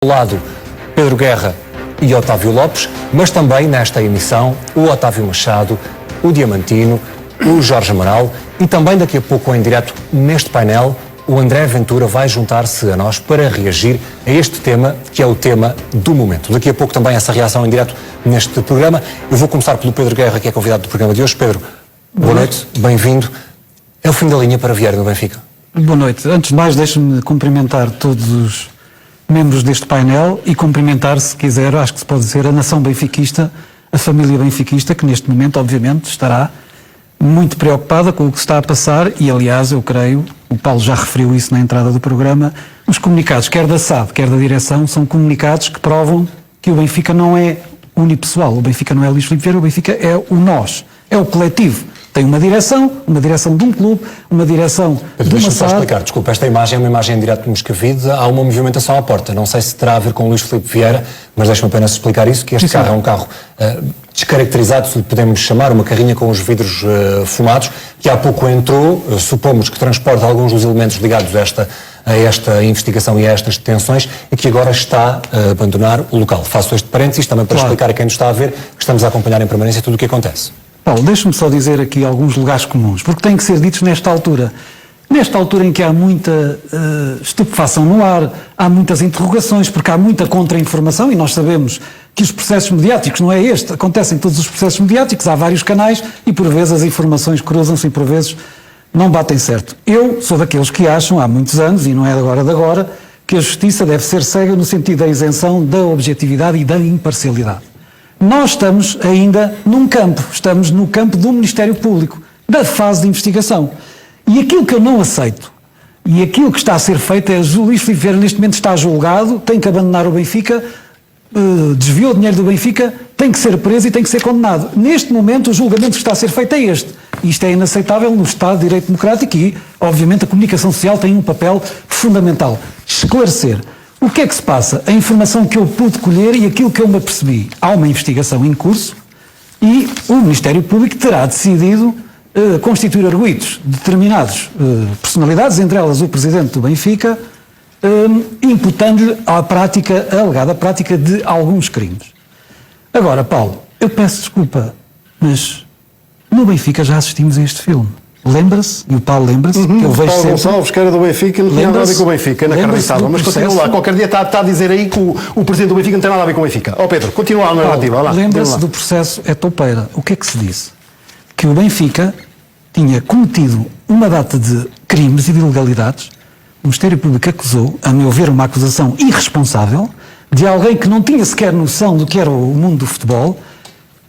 Ao lado, Pedro Guerra e Otávio Lopes, mas também nesta emissão o Otávio Machado, o Diamantino, o Jorge Amaral e também daqui a pouco em direto neste painel o André Ventura vai juntar-se a nós para reagir a este tema que é o tema do momento. Daqui a pouco também essa reação em direto neste programa. Eu vou começar pelo Pedro Guerra, que é convidado do programa de hoje. Pedro, boa noite, bem-vindo. É o fim da linha para Vieira no Benfica? Boa noite. Antes de mais, deixe-me cumprimentar todos os membros deste painel e cumprimentar, se quiser, acho que se pode dizer, a nação benfiquista, a família benfiquista, que neste momento, obviamente, estará muito preocupada com o que se está a passar e, aliás, eu creio, o Paulo já referiu isso na entrada do programa, os comunicados, quer da SAD, quer da direção, são comunicados que provam que o Benfica não é unipessoal, o Benfica não é Luís Filipe Vieira, o Benfica é o nós, é o coletivo. Tem uma direção de um clube, uma direção de uma SAD. Só explicar, desculpa, esta imagem é uma imagem em direto de Moscavide, há uma movimentação à porta, não sei se terá a ver com o Luís Filipe Vieira, mas deixe-me apenas explicar isso, que este carro é um carro descaracterizado, se podemos chamar, uma carrinha com os vidros fumados, que há pouco entrou, supomos que transporta alguns dos elementos ligados a esta investigação e a estas detenções e que agora está a abandonar o local. Faço este parênteses também para explicar a quem nos está a ver que estamos a acompanhar em permanência tudo o que acontece. Paulo, deixe-me só dizer aqui alguns lugares comuns, porque têm que ser ditos nesta altura. Nesta altura em que há muita estupefação no ar, há muitas interrogações, porque há muita contra-informação, e nós sabemos que os processos mediáticos, não é este, acontecem todos os processos mediáticos, há vários canais, e por vezes as informações cruzam-se e por vezes não batem certo. Eu sou daqueles que acham, há muitos anos, e não é de agora, que a justiça deve ser cega no sentido da isenção, da objetividade e da imparcialidade. Nós estamos ainda estamos no campo do Ministério Público, da fase de investigação. E aquilo que eu não aceito, e aquilo que está a ser feito é o Luís Filipe Vieira neste momento está julgado, tem que abandonar o Benfica, desviou o dinheiro do Benfica, tem que ser preso e tem que ser condenado. Neste momento o julgamento que está a ser feito é este. Isto é inaceitável no Estado de Direito Democrático e, obviamente, a comunicação social tem um papel fundamental. Esclarecer. O que é que se passa? A informação que eu pude colher e aquilo que eu me apercebi. Há uma investigação em curso e o Ministério Público terá decidido constituir arguidos de determinadas personalidades, entre elas o Presidente do Benfica, imputando-lhe a alegada prática de alguns crimes. Agora, Paulo, eu peço desculpa, mas no Benfica já assistimos a este filme. Lembra-se, e o Paulo lembra-se, que eu vejo Paulo sempre... Gonçalves, que era do Benfica, não tinha nada a ver com o Benfica, inacreditável. Mas continua lá, qualquer dia está a dizer aí que o Presidente do Benfica não tem nada a ver com o Benfica. Pedro, continua a narrativa, lá. Lembra-se do processo Topeira. O que é que se disse? Que o Benfica tinha cometido uma data de crimes e de ilegalidades. O Ministério Público acusou, a meu ver, uma acusação irresponsável de alguém que não tinha sequer noção do que era o mundo do futebol.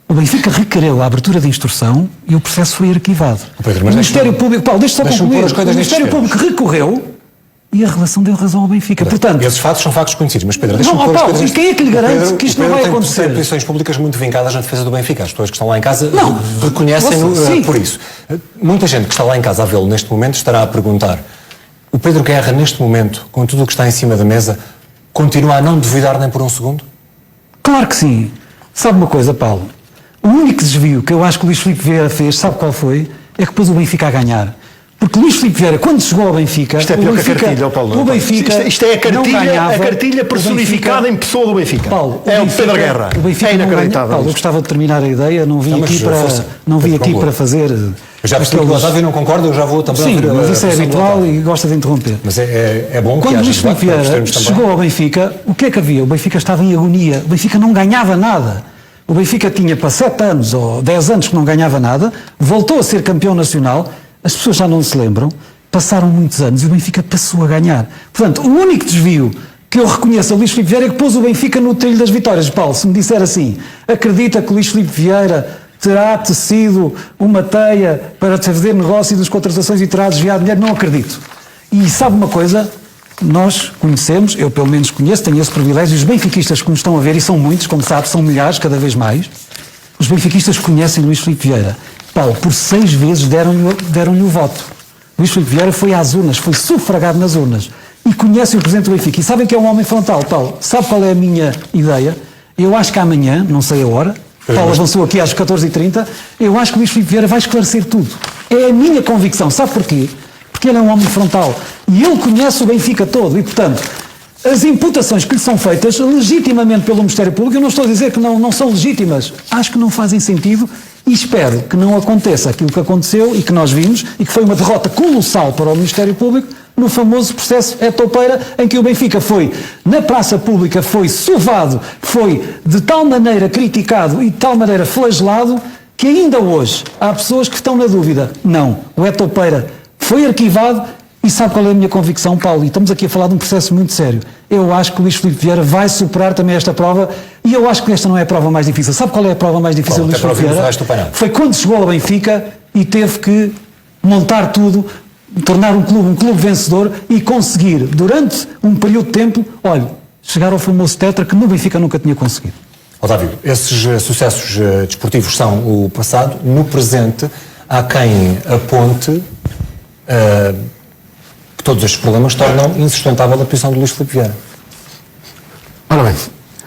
O Benfica requereu a abertura de instrução e o processo foi arquivado. Pedro, o Ministério Público, Paulo, deixa só concluir. O Ministério Público recorreu e a relação deu razão ao Benfica. Portanto, esses fatos são factos conhecidos, mas Pedro, deixa-me pôr as coisas... Quem é que lhe garante que isto não vai acontecer? Tem posições públicas muito vincadas na defesa do Benfica. As pessoas que estão lá em casa reconhecem-no por isso. Muita gente que está lá em casa a vê-lo neste momento estará a perguntar: o Pedro Guerra, neste momento, com tudo o que está em cima da mesa, continua a não duvidar nem por um segundo? Claro que sim. Sabe uma coisa, Paulo? O único desvio que eu acho que o Luís Filipe Vieira fez, sabe qual foi? É que pôs o Benfica a ganhar. Porque Luís Filipe Vieira, quando chegou ao Benfica... Isto é pior que a cartilha, Paulo. O Benfica isto é a cartilha personificada em pessoa do Benfica. Paulo, é o Pedro Guerra. O Benfica é inacreditável. Paulo, eu gostava de terminar a ideia, não vim aqui para fazer... Eu já percebi que o Otávio não concorda, eu já vou também... Sim, mas isso é habitual e gosta de interromper. Mas é bom que quando Luís Filipe Vieira chegou ao Benfica, o que é que havia? O Benfica estava em agonia, o Benfica não ganhava nada. O Benfica tinha para 7 anos ou 10 anos que não ganhava nada, voltou a ser campeão nacional, as pessoas já não se lembram, passaram muitos anos e o Benfica passou a ganhar. Portanto, o único desvio que eu reconheço a Luís Filipe Vieira é que pôs o Benfica no trilho das vitórias. Paulo, se me disser assim, acredita que o Luís Filipe Vieira terá tecido uma teia para fazer negócio das contratações e terá desviado dinheiro? Não acredito. E sabe uma coisa? Nós conhecemos, eu pelo menos conheço, tenho esse privilégio, os benfiquistas que nos estão a ver, e são muitos, como sabe, são milhares, cada vez mais, os benfiquistas conhecem Luís Filipe Vieira. Paulo, por 6 vezes deram-lhe o voto. Luís Filipe Vieira foi às urnas, foi sufragado nas urnas, e conhecem o Presidente do Benfica, e sabem que é um homem frontal. Paulo, sabe qual é a minha ideia? Eu acho que amanhã, não sei a hora, Paulo avançou aqui às 14h30, eu acho que Luís Filipe Vieira vai esclarecer tudo. É a minha convicção, sabe porquê? Porque ele é um homem frontal e ele conhece o Benfica todo e, portanto, as imputações que lhe são feitas legitimamente pelo Ministério Público, eu não estou a dizer que não são legítimas, acho que não fazem sentido e espero que não aconteça aquilo que aconteceu e que nós vimos e que foi uma derrota colossal para o Ministério Público no famoso processo Etopeira, em que o Benfica foi, na praça pública, foi sovado, foi de tal maneira criticado e de tal maneira flagelado que ainda hoje há pessoas que estão na dúvida. Não, o Etopeira foi arquivado. E sabe qual é a minha convicção, Paulo? E estamos aqui a falar de um processo muito sério. Eu acho que o Luís Filipe Vieira vai superar também esta prova e eu acho que esta não é a prova mais difícil. Sabe qual é a prova mais difícil do Luís Filipe Vieira? Foi quando chegou ao Benfica e teve que montar tudo, tornar um clube vencedor e conseguir, durante um período de tempo, olha, chegar ao famoso tetra que no Benfica nunca tinha conseguido. Otávio, esses sucessos desportivos são o passado. No presente, há quem aponte que todos estes problemas tornam insustentável a posição de Luís Filipe Vieira. Ora bem,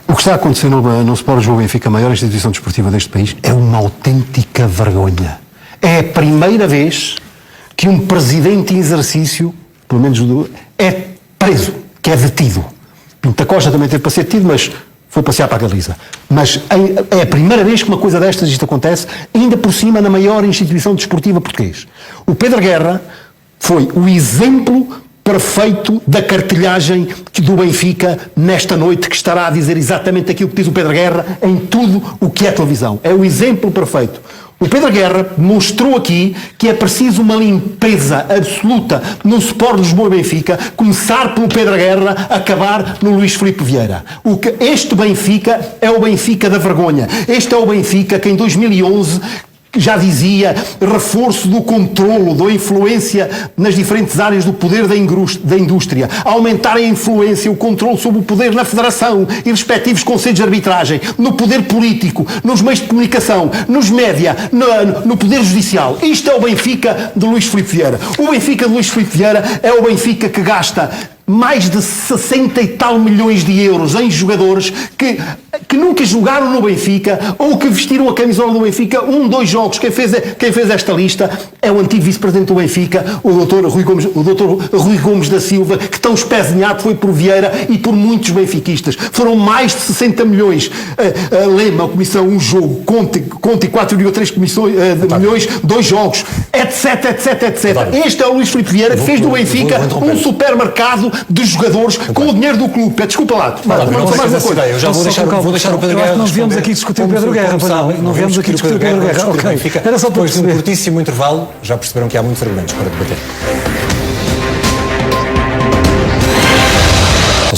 o que está a acontecer no Sport Lisboa Benfica, a maior instituição desportiva deste país, é uma autêntica vergonha. É a primeira vez que um presidente em exercício, pelo menos é preso, que é detido. Pinto da Costa também teve para ser detido, mas foi passear para a Galiza. Mas é a primeira vez que uma coisa destas isto acontece, ainda por cima na maior instituição desportiva portuguesa. O Pedro Guerra foi o exemplo perfeito da cartilhagem do Benfica nesta noite, que estará a dizer exatamente aquilo que diz o Pedro Guerra em tudo o que é televisão. É o exemplo perfeito. O Pedro Guerra mostrou aqui que é preciso uma limpeza absoluta no Sport Lisboa Benfica, começar pelo Pedro Guerra, acabar no Luís Filipe Vieira. Este Benfica é o Benfica da vergonha. Este é o Benfica que em 2011 já dizia reforço do controlo, da influência nas diferentes áreas do poder da indústria, aumentar a influência, o controle sobre o poder na federação e respectivos conselhos de arbitragem, no poder político, nos meios de comunicação, nos média, no poder judicial. Isto é o Benfica de Luís Filipe Vieira. O Benfica de Luís Filipe Vieira é o Benfica que gasta mais de 60 e tal milhões de euros em jogadores que nunca jogaram no Benfica ou que vestiram a camisola do Benfica 2 jogos. Quem fez esta lista é o antigo vice-presidente do Benfica, o doutor Rui Gomes da Silva, que tão espezinhado foi por Vieira e por muitos benfiquistas. Foram mais de 60 milhões. Lema, a comissão, um jogo, Conte 4,3 milhões, 2 jogos, etc, etc, etc. Este é o Luís Filipe Vieira, que fez do Benfica um supermercado de jogadores com o dinheiro do clube. Desculpa lá. Eu já vou deixar o Pedro Guerra. Não viemos aqui discutir o Pedro Guerra. Não viemos aqui discutir o Pedro Guerra. Era só para depois de um curtíssimo intervalo, já perceberam que há muitos argumentos para debater.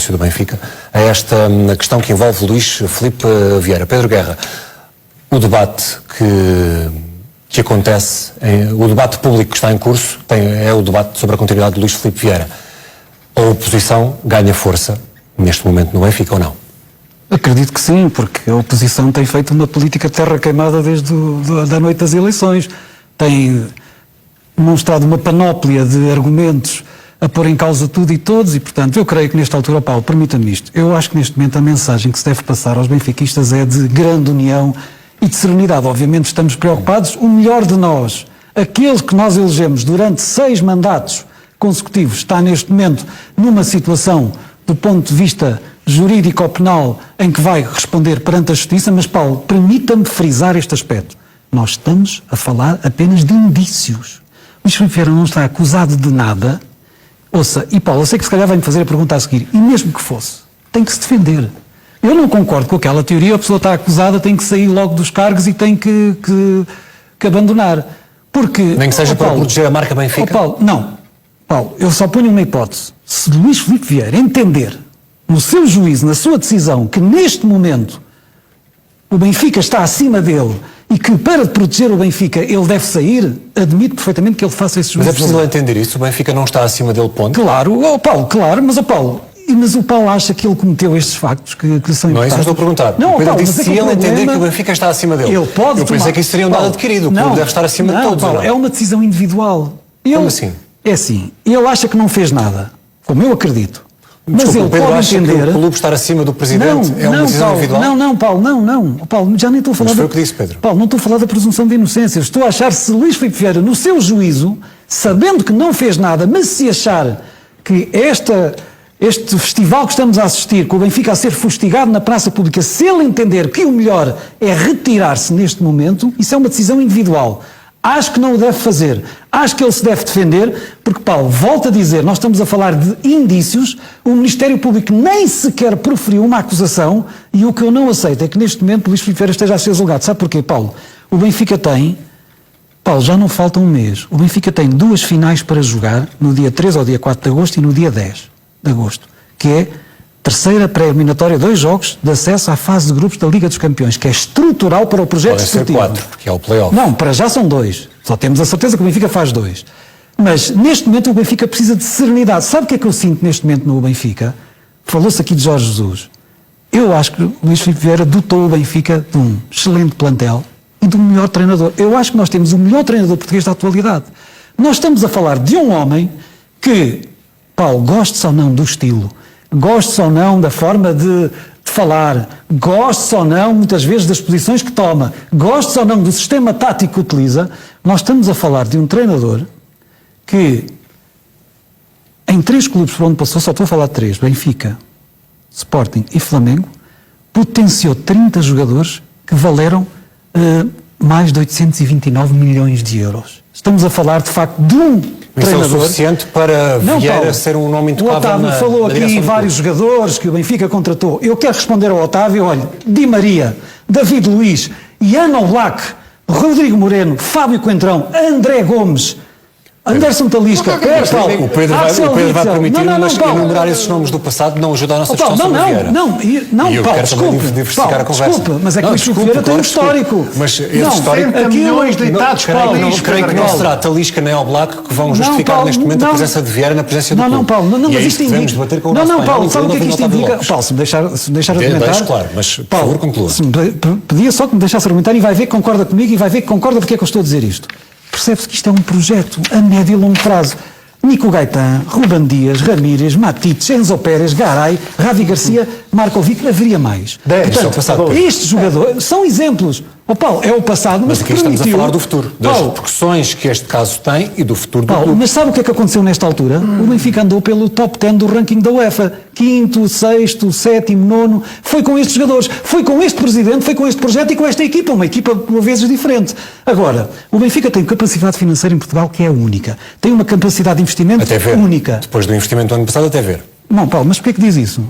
Do Benfica a esta questão que envolve Luís Filipe Vieira. Pedro Guerra, o debate que acontece, o debate público que está em curso é o debate sobre a continuidade de Luís Filipe Vieira. A oposição ganha força neste momento no Benfica ou não? Acredito que sim, porque a oposição tem feito uma política de terra queimada desde a noite das eleições. Tem demonstrado uma panóplia de argumentos a pôr em causa tudo e todos e, portanto, eu creio que nesta altura, Paulo, permita-me isto, eu acho que neste momento a mensagem que se deve passar aos benfiquistas é de grande união e de serenidade. Obviamente estamos preocupados, o melhor de nós, aquele que nós elegemos durante 6 mandatos consecutivos, está neste momento numa situação do ponto de vista jurídico ou penal em que vai responder perante a justiça, mas Paulo, permita-me frisar este aspecto. Nós estamos a falar apenas de indícios. Luís Filipe Vieira não está acusado de nada. Ouça, e Paulo, eu sei que se calhar vai-me fazer a pergunta a seguir, e mesmo que fosse, tem que se defender. Eu não concordo com aquela teoria, a pessoa está acusada, tem que sair logo dos cargos e tem que abandonar. Porque... Nem que seja para proteger a marca Benfica? Paulo, eu só ponho uma hipótese. Se Luís Filipe Vieira entender, no seu juízo, na sua decisão, que neste momento o Benfica está acima dele e que para proteger o Benfica ele deve sair, admito perfeitamente que ele faça esse juízo. Mas é preciso entender isso? O Benfica não está acima dele, ponto? Claro, Paulo, claro, mas o Paulo acha que ele cometeu estes factos que são importantes? Não é isso que eu estou a perguntar. Não, Pedro Paulo, disse, se ele entender que o Benfica está acima dele. Ele pode eu pensei que isso seria um dado adquirido, o clube deve estar acima de todos. Paulo, é uma decisão individual. Como assim? É assim, ele acha que não fez nada, como eu acredito. Mas desculpa, ele o Pedro pode acha entender... que o clube estar acima do presidente é uma decisão individual? Não, Paulo, já nem estou a falar... Mas foi o que disse, Pedro. Paulo, não estou a falar da presunção de inocência. Estou a achar se Luís Filipe Vieira, no seu juízo, sabendo que não fez nada, mas se achar que este festival que estamos a assistir, com o Benfica a ser fustigado na praça pública, se ele entender que o melhor é retirar-se neste momento, isso é uma decisão individual. Acho que não o deve fazer. Acho que ele se deve defender, porque, Paulo, volto a dizer, nós estamos a falar de indícios, o Ministério Público nem sequer proferiu uma acusação, e o que eu não aceito é que neste momento Luís Filipe Vieira esteja a ser julgado. Sabe porquê, Paulo? O Benfica tem, Paulo, já não falta um mês, o Benfica tem 2 finais para jogar, no dia 3 ao dia 4 de agosto e no dia 10 de agosto, que é terceira pré-eliminatória, 2 jogos de acesso à fase de grupos da Liga dos Campeões, que é estrutural para o projeto Podem ser esportivo. 4, porque é o play-off. Não, para já são 2. Só temos a certeza que o Benfica faz 2. Mas, neste momento, o Benfica precisa de serenidade. Sabe o que é que eu sinto neste momento no Benfica? Falou-se aqui de Jorge Jesus. Eu acho que o Luís Filipe Vieira dotou o Benfica de um excelente plantel e de um melhor treinador. Eu acho que nós temos o melhor treinador português da atualidade. Nós estamos a falar de um homem que, Paulo, goste ou não do estilo, goste ou não da forma de falar, goste ou não, muitas vezes, das posições que toma, goste ou não do sistema tático que utiliza, nós estamos a falar de um treinador que, em 3 clubes por onde passou, só estou a falar de 3, Benfica, Sporting e Flamengo, potenciou 30 jogadores que valeram mais de 829 milhões de euros. Estamos a falar, de facto, de um treinador... Isso é o suficiente para Vieira Paulo, ser um nome o intocável Otávio falou aqui em vários jogadores que o Benfica contratou. Eu quero responder ao Otávio, olha, Di Maria, David Luiz, Ian Oblak, Rodrigo Moreno, Fábio Coentrão, André Gomes, Anderson Talisca, Paulo, o Pedro vai permitir-nos enumerar esses nomes do passado, não ajuda a nossa discussão sobre Vieira. Não, e eu Paulo, quero também desculpe, diversificar a conversa. Desculpe, mas é que o Luís Filipe Vieira tem um histórico. Mas esse histórico... Aqui milhões deitados para o lixo. Creio que não será Talisca nem Oblak que vão justificar neste momento a presença de Vieira na presença do clube. Não, Paulo, não, mas isto indica... Não, Paulo, sabe o que é que isto indica? Paulo, se me deixar argumentar... Deixo, claro, mas por favor conclua. Pedia só que me deixasse argumentar e vai ver que concorda comigo e vai ver que concorda porque é que eu estou a dizer isto. Percebe-se que isto é um projeto a médio e longo prazo. Nico Gaetan, Ruben Dias, Ramírez, Matites, Enzo Pérez, Garay, Ravi Garcia, Markovic, haveria mais. Portanto, estes jogadores são exemplos. Oh, Paulo, é o passado, mas aqui estamos a falar do futuro, das repercussões que este caso tem e do futuro do clube. Mas sabe o que é que aconteceu nesta altura? O Benfica andou pelo top 10 do ranking da UEFA. 5º, 6º, 7º, 9º. Foi com estes jogadores, foi com este presidente, foi com este projeto e com esta equipa. Uma equipa, por vezes, diferente. Agora, o Benfica tem capacidade financeira em Portugal que é única. Tem uma capacidade de investimento única. Depois do investimento do ano passado, até ver. Não, Paulo, mas porquê que diz isso?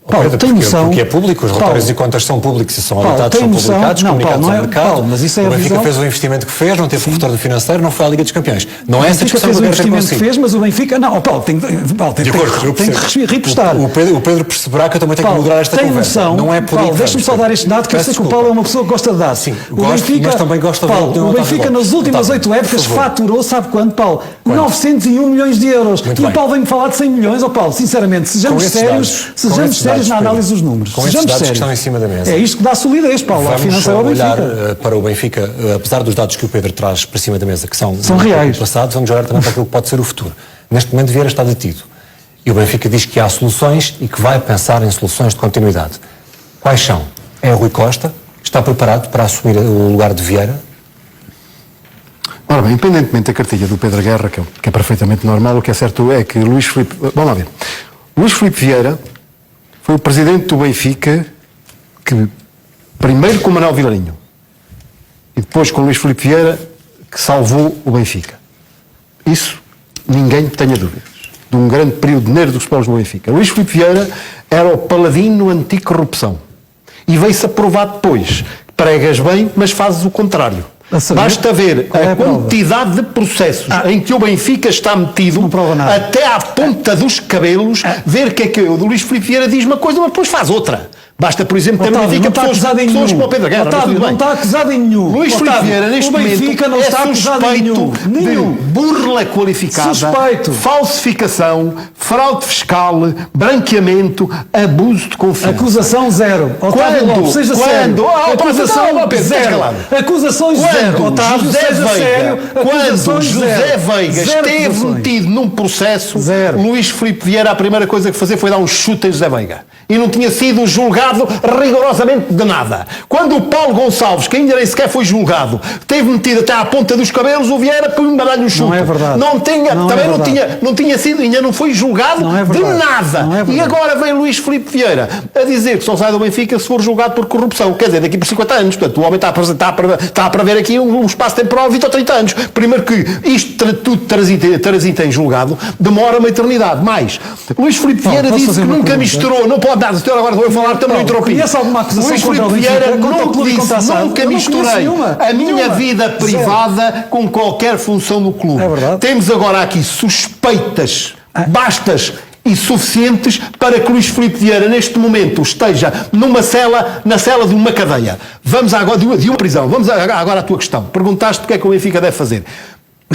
Paulo, tem noção... Porque é público, os relatórios e contas são públicos e são auditados, são publicados, comunicados ao mercado. Paulo, mas isso é o Benfica fez o investimento que fez, não teve o retorno financeiro, não foi à Liga dos Campeões. Não é essa discussão que eu quero ter consigo. O Benfica fez o investimento que fez, mas o Benfica... Não, Paulo, tem que repostar. O Pedro perceberá que eu também tenho que moderar esta conversa. Não é por aí. Paulo, deixa-me só dar este dado, que eu sei que o Paulo é uma pessoa que gosta de dar. Sim, gosto, mas também gosto de Paulo, o Benfica nas últimas 8 épocas faturou, sabe quanto, Paulo? 901 milhões de euros. E o Paulo vem-me falar de 100 milhões. Paulo, sinceramente, sejamos sérios na análise dos números. Com estes dados que estão em cima da mesa. É isto que dá solidez, Paulo, à financeira ao Benfica. Vamos olhar para o Benfica, apesar dos dados que o Pedro traz para cima da mesa, que são reais. Passados, vamos olhar também para aquilo que pode ser o futuro. Neste momento, Vieira está detido. E o Benfica diz que há soluções e que vai pensar em soluções de continuidade. Quais são? É Rui Costa? Está preparado para assumir o lugar de Vieira? Ora bem, independentemente da cartilha do Pedro Guerra, que é perfeitamente normal, o que é certo é que Luís Filipe... Vamos lá ver. Luís Filipe Vieira foi o presidente do Benfica que, primeiro com Manuel Vilarinho e depois com Luís Filipe Vieira, que salvou o Benfica. Isso ninguém tenha dúvidas. De um grande período de dinheiro dos futebols do Benfica. Luís Filipe Vieira era o paladino anticorrupção. E veio-se a provar depois. Pregas bem, mas fazes o contrário. Basta ver a quantidade de processos em que o Benfica está metido, até à ponta dos cabelos, ver que é que o do Luís Filipe Vieira diz uma coisa, mas depois faz outra. Basta, por exemplo, ter no Benfica pessoas como o Pedro Guerra. Otávio, não está acusado em nenhum. Luís Filipe Vieira, neste momento, não está suspeito de burla qualificada, falsificação, fraude fiscal, branqueamento, abuso de confiança. Acusação zero. Otávio Lopes, seja sério. Acusação zero. Acusações zero. Zero. Otávio, José seja Veiga, sério, quando acusações José zero. Veiga Zero esteve acusações. metido num processo, Zero. Luís Filipe Vieira, a primeira coisa que fazia foi dar um chute em José Veiga. E não tinha sido julgado rigorosamente de nada. Quando o Paulo Gonçalves, que ainda nem sequer foi julgado, teve metido até à ponta dos cabelos, o Vieira pôs-me a dar-lhe um chute. Não é verdade. Não tinha sido, ainda não foi julgado Não é de verdade. nada. Não é verdade. E agora vem Luís Filipe Vieira a dizer que só sai do Benfica se for julgado por corrupção. Quer dizer, daqui por 50 anos. Portanto, o homem está a prever aqui um espaço temporal de 20 ou 30 anos. Primeiro que isto tudo transita em julgado demora uma eternidade. Mais, Luís Filipe Paulo, Vieira posso disse fazer que uma nunca pergunta? misturou, não pode dar, senhor, agora vou falar, também não interrompi. Conhece alguma acusação Luís contra Filipe o Benfica, Vieira contra o não clube e contra a disse, SAD? nunca Eu não conheço misturei nenhuma. a minha Nenhuma. vida Zero. privada com qualquer função no clube. É verdade. Temos agora aqui suspeitas, bastas e suficientes para que Luís Filipe Vieira, neste momento, esteja na cela de uma cadeia. Vamos agora, de uma prisão. Vamos agora à tua questão. Perguntaste o que é que o Benfica deve fazer.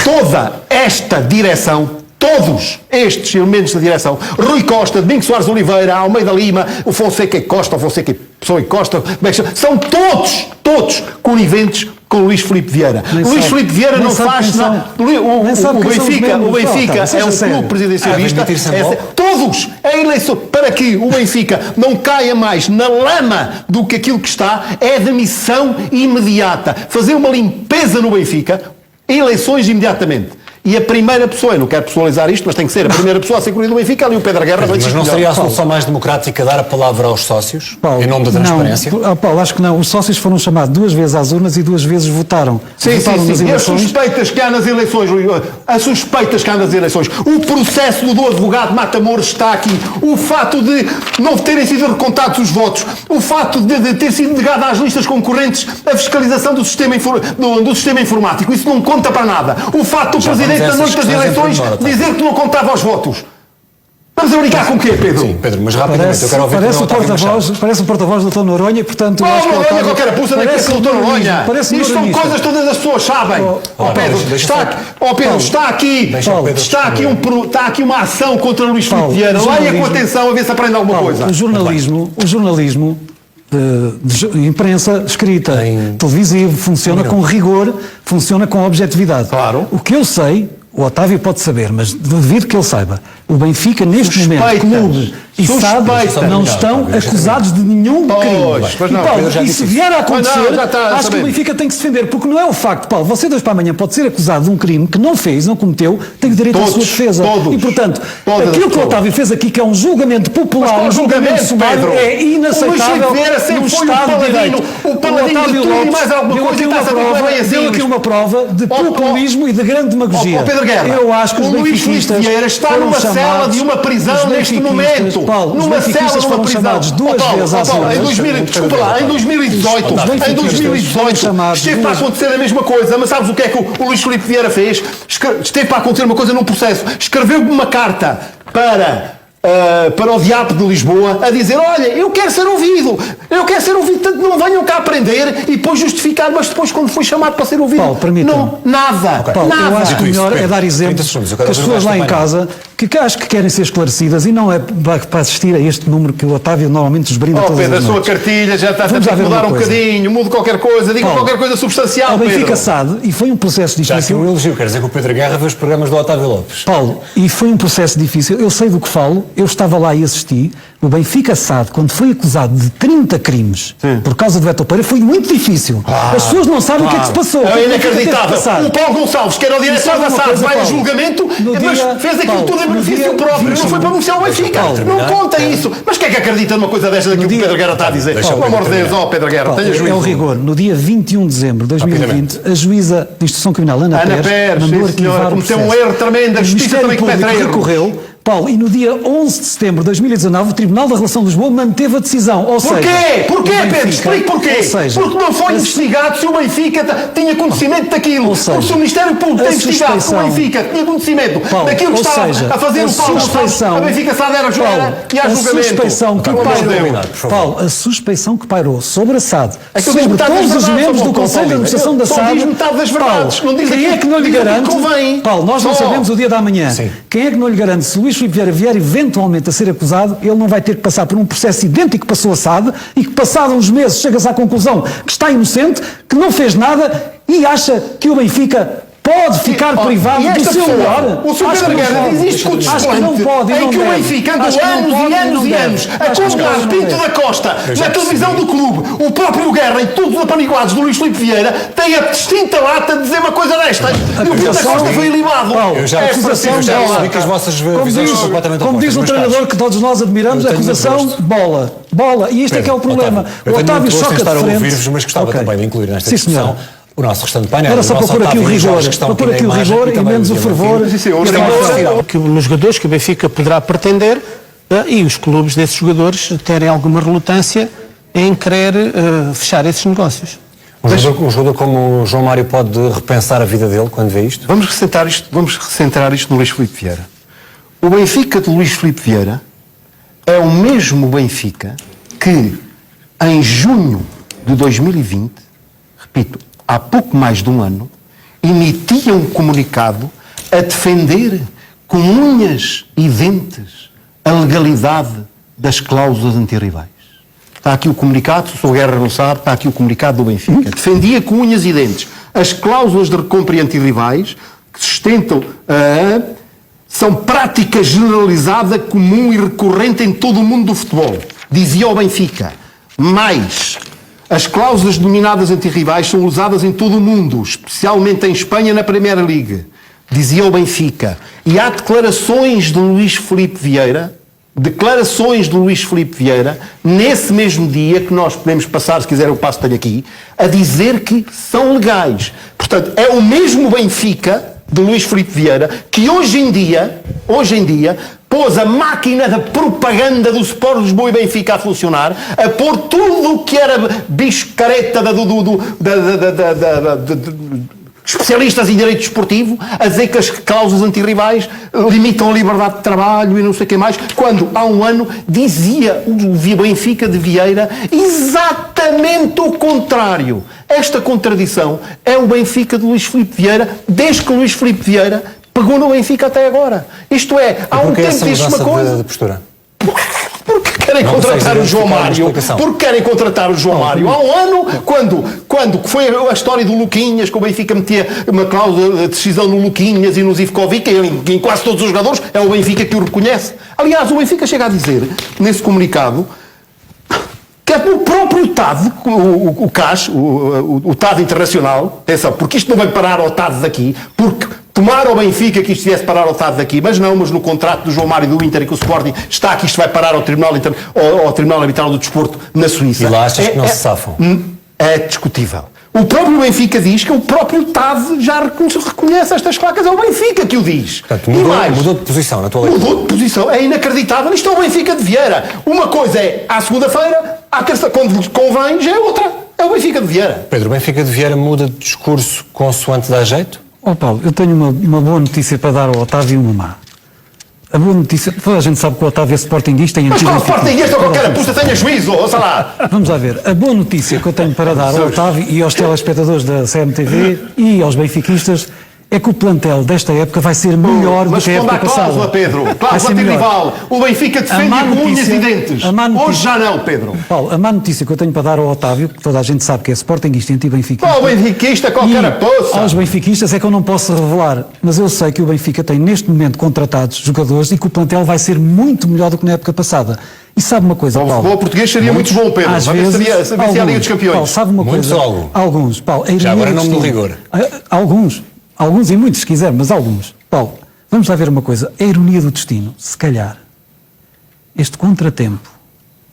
Toda esta direção, todos estes elementos da direção, Rui Costa, Domingos Soares Oliveira, Almeida Lima, o Fonseca e Costa, o Fonseca e Pessoa e Costa, são todos coniventes com Luís Filipe Vieira. Luís Filipe Vieira não faz nada. O Benfica é um clube presidencialista. Todos a eleição para que o Benfica não caia mais na lama do que aquilo que está é demissão imediata. Fazer uma limpeza no Benfica, eleições imediatamente. E a primeira pessoa, eu não quero pessoalizar isto, mas tem que ser a primeira pessoa a ser escolhida do Benfica, ali o Pedro Guerra. Mas não seria a solução mais democrática dar a palavra aos sócios, Paulo, em nome da transparência? Não, Paulo, acho que não. Os sócios foram chamados 2 vezes às urnas e 2 vezes votaram. Sim. Nas E as eleições. suspeitas que há nas eleições, o processo do advogado Matamoros está aqui, o fato de não terem sido recontados os votos, o fato de ter sido negada às listas concorrentes a fiscalização do sistema informático, isso não conta para nada. O fato do Presidente da noite das eleições dizer que não contava os votos. Vamos a brincar com o quê, Pedro? Sim, Pedro, mas rapidamente, eu quero ouvir Parece também o porta-voz do Dr. Noronha, portanto... Noronha, qualquer abusa daqui do Dr. Noronha. Parece Isto são noronhista. coisas que todas as pessoas sabem. Pedro, está aqui uma ação contra Luís Filipe Vieira. Leia com atenção a ver se aprende alguma coisa. O jornalismo de imprensa escrita, televisivo, funciona com rigor, funciona com objetividade. Claro. O que eu sei, o Otávio pode saber, mas duvido que ele saiba, o Benfica neste momento, clube e SAD, não estão acusados de nenhum crime. Pois não, E, Paulo, Pedro já e disse se isso. vier a acontecer, Pois não, já está a acho que saber. o Benfica tem que se defender, porque não é o facto, Paulo, você de hoje para amanhã pode ser acusado de um crime que não fez, não cometeu, tem o direito à sua Todos, defesa. todos. E, portanto, Todas as aquilo que o pessoas. Otávio fez aqui, que é um julgamento popular, um julgamento sumário, Pedro. é inaceitável O Luís Vieira sempre num foi Estado de Direito. o paladino de tudo e mais alguma coisa, e está-se a ver bem assim. Deu aqui uma prova de populismo e de grande demagogia. Pedro Guerra, Eu acho que os o Luís Filipe benfiquistas Vieira está foram numa cela chamados- de uma prisão os neste benfiquistas, momento. Paulo, os Numa benfiquistas cela de uma foram prisão. chamados 2 vezes às Paulo, urnas. desculpa lá, em 2018, Os benfiquistas foram chamados esteve para duas- acontecer a mesma coisa, mas sabes o que é que o Luís Filipe Vieira fez? Esteve para acontecer uma coisa num processo. Escreveu uma carta para o Diabo de Lisboa a dizer, olha, eu quero ser ouvido, portanto não venham cá aprender e depois justificar, mas depois quando foi chamado para ser ouvido, Paulo, permita-me. não, nada, Paulo, nada. eu acho que o melhor Pedro, é dar 30 exemplos segundos, eu que quero as ouvir pessoas o lá em resto do casa que acho que querem ser esclarecidas e não é para assistir a este número que o Otávio normalmente desbrinda todas Pedro, a as sua noites. cartilha já está a Vamos ter lá que ver mudar uma um coisa. bocadinho, mude qualquer coisa, diga Paulo, qualquer coisa substancial, O Benfica Pedro. SAD, e foi um processo Já aqui difícil. um elogio, quer dizer que o Pedro Guerra vê os programas do Otávio Lopes. Paulo, e foi um processo difícil, eu sei do que falo, eu estava lá e assisti. O Benfica SAD, quando foi acusado de 30 crimes por causa do Beto Pereira, foi muito difícil. As pessoas não sabem o que é que se passou. É O que teve inacreditável. passado. O Paulo Gonçalves, que era o diretor sabe da uma SAD, coisa, vai a Paulo? julgamento, No mas dia- fez aquilo Paulo, tudo em no benefício dia- próprio, não foi para beneficiar o Benfica. Paulo, Não conta isso. Mas quem é que acredita numa coisa desta daquilo que o dia- Pedro Guerra está a dizer? Deixa o Pelo amor de Pedro Deus, terminar. Pedro Guerra, Paulo, tenha juízo. é o rigor. No dia 21 de dezembro de 2020, a juíza de instrução criminal Ana Pérez mandou sim, senhora, arquivar o cometeu um processo. erro tremendo, a O justiça Ministério também comete Público erros. recorreu, Paulo, e no dia 11 de setembro de 2019 o Tribunal da Relação de Lisboa manteve a decisão. Ou Porquê? seja, Porquê, o Benfica- Pedro? Explique porquê. Ou seja, Porque não foi investigado se o Benfica tinha conhecimento daquilo. Ou seja, Porque se o Ministério Público a tem investigado se o suspeição- Benfica tinha conhecimento Paulo, daquilo que ou estava seja, a fazer a o Paulo Gonçalves, suspeição- a Benfica SAD era e há a julgamento. suspeição que Pelo amor de pairou, Deus. por favor. Paulo, a suspeição que pairou sobre a SAD, É que eu sobre digo metade todos das os verdades, membros do Paulo, Conselho de Paulo, Administração da só SAD, diz metade das verdades, Paulo, não diz quem aquilo- é que não lhe diz aquilo garante, que convém. Paulo, nós não Só. sabemos o dia da manhã, Sim. quem é que não lhe garante se Luís Luís Filipe Vieira vier eventualmente a ser acusado, ele não vai ter que passar por um processo idêntico que passou a SAD e que, passados uns meses, chega-se à conclusão que está inocente, que não fez nada e acha que o Benfica pode ficar privado do seu lugar. O Sr. Pedro Guerra diz isto com desplante, em que o Benfica andou anos e anos a condenar Pinto da Costa na televisão do clube. O próprio Guerra, em todos os apaniguados do Luís Filipe Vieira, tem a distinta lata de dizer uma coisa desta. E o Pinto da Costa foi ilibado. Eu já percebi que as vossas visões são completamente opostas. Como diz um treinador que todos nós admiramos, a acusação, bola. E este é que é o problema. O Otávio choca de frente. Ouvir-vos, mas gostava também de incluir nesta discussão o nosso restante painel. Era só para pôr aqui o rigor, e menos o fervor. Nos jogadores que o Benfica poderá pretender e os clubes desses jogadores terem alguma relutância em querer fechar esses negócios. Um jogador como o João Mário pode repensar a vida dele quando vê isto? Vamos recentrar isto no Luís Filipe Vieira. O Benfica de Luís Filipe Vieira é o mesmo Benfica que, em junho de 2020, repito, há pouco mais de um ano, emitia um comunicado a defender com unhas e dentes a legalidade das cláusulas antirrivais. Está aqui o comunicado, se o Guerra não sabe, está aqui o comunicado do Benfica. Defendia com unhas e dentes as cláusulas de recompra antirrivais que sustentam são prática generalizada, comum e recorrente em todo o mundo do futebol. Dizia o Benfica. Mais, as cláusulas denominadas antirrivais são usadas em todo o mundo, especialmente em Espanha na Premier League. Dizia o Benfica. E há declarações de Luís Filipe Vieira, nesse mesmo dia, que nós podemos passar, se quiser eu passo-lhe aqui, a dizer que são legais. Portanto, é o mesmo Benfica de Luís Filipe Vieira que hoje em dia, pôs a máquina da propaganda do Sport Lisboa e Benfica a funcionar, a pôr tudo o que era bicho careta especialistas em direito desportivo, a dizer que as cláusulas antirrivais limitam a liberdade de trabalho e não sei o que mais, quando há um ano dizia o Benfica de Vieira exatamente o contrário. Esta contradição é o Benfica de Luís Filipe Vieira, desde que Luís Filipe Vieira pegou no Benfica até agora. Isto é, há um tempo diz uma coisa... de postura? Porque querem contratar o João Mário. Porque querem contratar o João Mário. Há um ano, quando foi a história do Luquinhas, que o Benfica metia uma cláusula de decisão no Luquinhas e no Zivkovic, em quase todos os jogadores, é o Benfica que o reconhece. Aliás, o Benfica chega a dizer, nesse comunicado, que é o próprio TAD, o CAS, o TAD Internacional, atenção, porque isto não vai parar ao TAD daqui, porque tomara ao Benfica que isto viesse parar ao TAD daqui, mas no contrato do João Mário do Inter e com o Sporting está que isto vai parar ao Tribunal Arbitral do Desporto na Suíça. E lá achas que não se safam? É discutível. O próprio Benfica diz que o próprio TAD já reconhece estas placas, é o Benfica que o diz. Portanto, mudou de posição na tua lei. Mudou de posição, é inacreditável. Isto é o Benfica de Vieira. Uma coisa é à segunda-feira, à terça, quando convém, já é outra. É o Benfica de Vieira. Pedro, o Benfica de Vieira muda de discurso consoante dá jeito? Paulo, eu tenho uma boa notícia para dar ao Otávio e uma má. A boa notícia, toda a gente sabe que o Otávio é sportinguista e mas qual sportinguista ou qualquer aposta tenha juízo, ouça lá. Vamos lá ver. A boa notícia que eu tenho para dar ao Otávio e aos telespectadores da CMTV e aos benfiquistas é que o plantel desta época vai ser melhor do que a época passada. Mas Pedro, cláusula antirrival. O Benfica defende com unhas e dentes. Hoje já não, Pedro. Paulo, a má notícia que eu tenho para dar ao Otávio, que toda a gente sabe que é sportinguista e anti-benfiquista. Qual benfiquista, qualquer aposta? Aos benfiquistas é que eu não posso revelar, mas eu sei que o Benfica tem neste momento contratados jogadores e que o plantel vai ser muito melhor do que na época passada. E sabe uma coisa, Paulo? O futebol português seria muito bom, Pedro. Às vezes, seria a Liga dos Campeões. Paulo, sabe uma coisa? Alguns, Paulo. Já agora não do rigor. Alguns e muitos, se quiser, mas alguns. Paulo, vamos lá ver uma coisa. A ironia do destino, se calhar, este contratempo,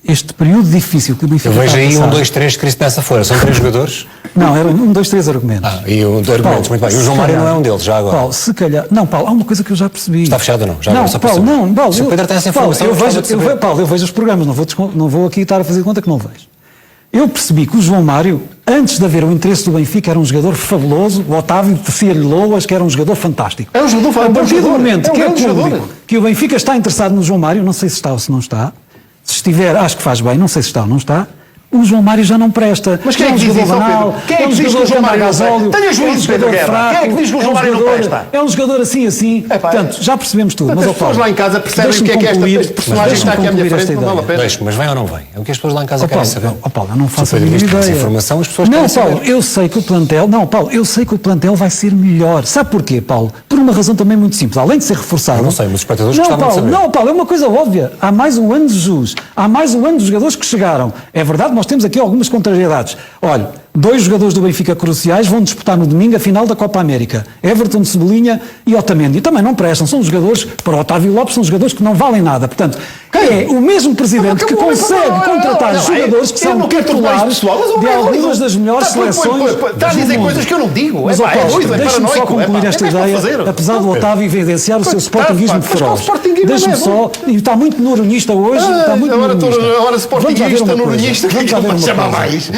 este período difícil que o Benfica está a passar... Eu vejo aí 1, 2, 3 que nessa fora. São 3 jogadores? Não, eram 1, 2, 3 argumentos. E o de argumentos, muito bem. E o João Mário não é um deles, já agora. Paulo, se calhar... Não, Paulo, há uma coisa que eu já percebi. Está fechado ou não? Já não, Paulo, não, Paulo... Se o Pedro tem essa informação, eu vejo os programas, não vou aqui estar a fazer conta que não vejo. Eu percebi que o João Mário, antes de haver o interesse do Benfica, era um jogador fabuloso, o Otávio tecia-lhe loas, que era um jogador fantástico. É um jogador fantástico. A partir do momento que é público, que o Benfica está interessado no João Mário, não sei se está ou se não está, se estiver, acho que faz bem, não sei se está ou não está, o João Mário já não presta. Mas quem é que diz isso, Pedro? Quem é que diz que o João Mário não presta? Tenha juízo, Pedro Guerra. Quem é que diz que o João Mário não presta? É um jogador assim. Portanto, já percebemos tudo. Mas, as pessoas lá em casa percebem o que é este personagem que está aqui à minha frente, não vale a pena. Mas vem ou não vem? É o que as pessoas lá em casa querem saber. Paulo, eu não faço a Pedro mínima diz que essa ideia. informação as pessoas Não, querem saber. Paulo, eu sei que o plantel vai ser melhor. Sabe porquê, Paulo? Por uma razão também muito simples. Além de ser reforçado... Eu não sei, mas os espectadores não, gostavam de Paulo, saber. Não, Paulo, é uma coisa óbvia. Há mais um ano de jus. Há mais um ano dos jogadores que chegaram. É verdade, nós temos aqui algumas contrariedades. Olha, 2 jogadores do Benfica cruciais vão disputar no domingo a final da Copa América. Everton, Cebolinha e Otamendi. Também não prestam. São jogadores, para Otávio Lopes, são jogadores que não valem nada. Portanto, é o mesmo presidente que consegue contratar jogadores que são titulares de algumas das melhores seleções. Está a dizer coisas que eu não digo. Mas, Paulo, deixe-me só concluir esta ideia, apesar do Otávio evidenciar o seu sportinguismo feroz. Deixe-me só, e está muito noronhista hoje, está muito noronhista. Agora sportinguista, noronista, o que é que ele vai chamar mais?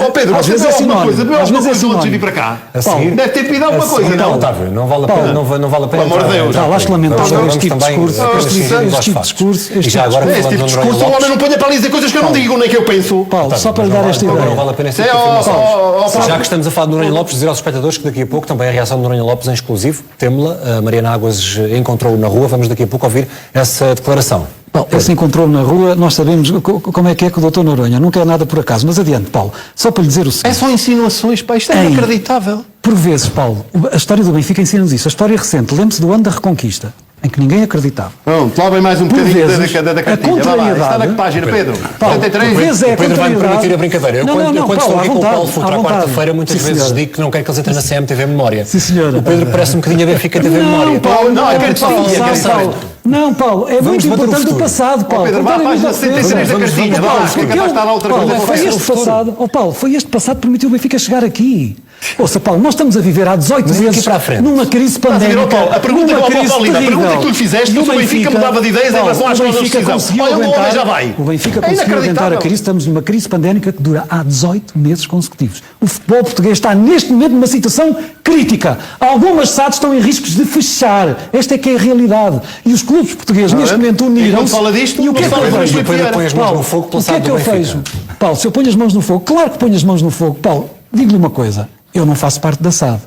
Ó Pedro, você bebeu alguma coisa? Bebeu alguma coisa antes de vir para cá? Deve ter pedido alguma coisa, não? Otávio, não vale a pena. Não vale a pena. Pelo amor de Deus. Acho lamentável este tipo de discurso. E já agora, este tipo de discurso, o homem não ponha para ali dizer coisas que eu não digo, nem que eu penso. Paulo, só para lhe dar esta ideia. Não vale a pena essa informação. Já que estamos a falar de Noronha Lopes, dizer aos espectadores que daqui a pouco também a reação de Noronha Lopes em exclusivo. Temos-la, a Mariana Águas encontrou-o na rua, vamos daqui a pouco ouvir essa declaração. Paulo, ele se encontrou na rua, nós sabemos como é que o doutor Noronha, nunca é nada por acaso, mas adiante, Paulo, só para lhe dizer o seguinte. É só insinuações, pá, isto é inacreditável. Por vezes, Paulo, a história do Benfica ensina-nos isso, a história recente, lembre-se do ano da Reconquista, em que ninguém acreditava. Pronto, lá vem mais um bocadinho da cartilha. Vai lá, está na que página, Pedro? 43? Por vezes é a Pedro vai me contrariedade. permitir a brincadeira. Eu, quando estou aqui com o Paulo Futre à quarta-feira, muitas vezes senhora. digo que não quero que eles entrem na CMTV Memória. Sim, senhora. O Pedro parece um bocadinho a Benfica TV Memória. Paulo, não, é cartilha. Não, Paulo, é muito importante o passado, Paulo. Pedro, vá à página 73 da cartilha. Vá lá, que é capaz de estar lá outra coisa. Foi este passado que permitiu o Benfica chegar aqui. Ouça, Paulo, nós estamos a viver há 18 meses numa crise pandémica. A pergunta que lhe fizeste, se o Benfica mudava de ideias em relação às coisas de decisão. Olha, o homem já vai. O Benfica conseguiu aguentar a crise, estamos numa crise pandémica que dura há 18 meses consecutivos. O futebol português está neste momento numa situação crítica. Algumas SADs estão em riscos de fechar. Esta é que é a realidade. E os clubes portugueses neste momento uniram-se. E o que é que eu vejo? O Pedro põe as mãos no fogo pelo lado do Benfica. O que é que eu vejo? Paulo, se eu ponho as mãos no fogo, claro que ponho as mãos no fogo. Paulo, digo-lhe uma coisa. Eu não faço parte da SAD,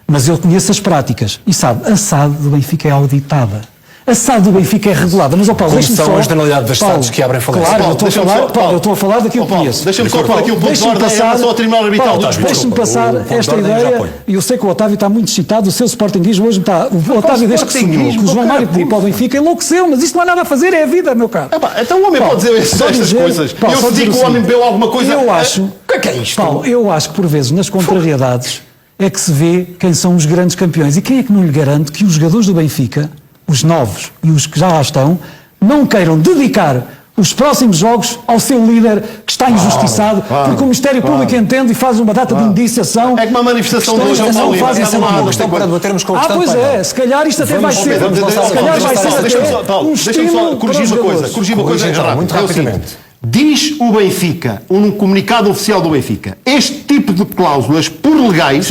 mas eu conheço as práticas. E sabe, a SAD do Benfica é auditada. A SAD do Benfica é regulada. Mas, Paulo, deixa-me só... Como são as generalidades das SADs que abrem falência? Claro, eu estou a falar daquilo que conheço. Deixa-me só pôr aqui um ponto de ordem em relação ao Tribunal Arbitral. Deixa-me passar esta ideia. E eu sei que o Otávio está muito excitado. O seu sportinguismo hoje está... O Otávio, desde que subiu, que o João Mário pediu para o Benfica, enlouqueceu. Mas isto não há nada a fazer, é a vida, meu caro. Então o homem pode dizer estas coisas. Eu se digo que o homem bebeu alguma coisa... Eu acho... O que é isto? Paulo, eu acho que por vezes nas contrariedades é que se vê quem são os grandes campeões. E quem é que não lhe garante que os jogadores do Benfica, os novos e os que já lá estão, não queiram dedicar os próximos jogos ao seu líder que está injustiçado, porque o Ministério Público entende e faz uma data de indiciação. É que uma manifestação de hoje é uma questão para debatermos com o questão. Pois é, se calhar isto até vai ser. Se calhar vai ser um estímulo. Corrigir uma coisa muito rapidamente. Diz o Benfica, num comunicado oficial do Benfica, este tipo de cláusulas, por legais,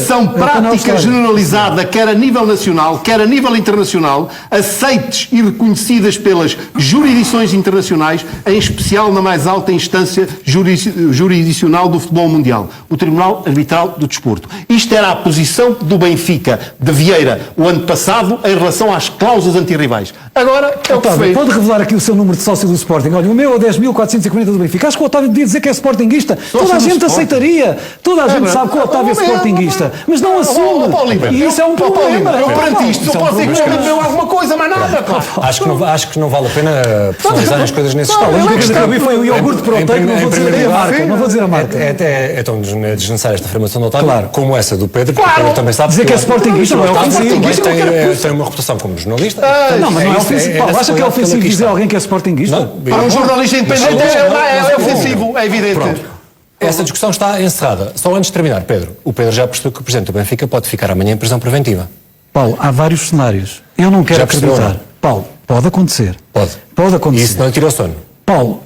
são prática generalizada, quer a nível nacional, quer a nível internacional, aceites e reconhecidas pelas jurisdições internacionais, em especial na mais alta instância jurisdicional do futebol mundial, o Tribunal Arbitral do Desporto. Isto era a posição do Benfica de Vieira o ano passado em relação às cláusulas antirrivais. Agora é o que fez. Pode revelar aqui o seu número de sócio do Sporting? Olha, o meu é 10.440 do Benfica. Acho que o Otávio devia dizer que é sportinguista. Toda a gente aceitaria. Toda a gente sabe que o Otávio é sportinguista. Mas não assume. E isso é um problema. Eu perante isto, eu posso dizer que o homem bebeu alguma coisa, mas nada. Acho que não vale a pena personalizar as coisas nesses estados. A única coisa que eu vi foi o iogurte proteico, não vou dizer a marca. Não vou dizer a marca. É tão desnecessária esta afirmação do Otávio como essa do Pedro, porque o Pedro também sabe dizer que é sportinguista, não é ofensivo. Tem uma reputação como jornalista. Não, mas não é ofensivo. Acha que é ofensivo dizer alguém que é sportinguista? Para um jornalista independente é ofensivo, é evidente. Pronto. Essa discussão está encerrada. Só antes de terminar, Pedro, o Pedro já percebeu que o Presidente do Benfica pode ficar amanhã em prisão preventiva. Paulo, há vários cenários. Eu não quero acreditar. Paulo, pode acontecer. Pode acontecer. E isso não lhe tira o sono? Paulo,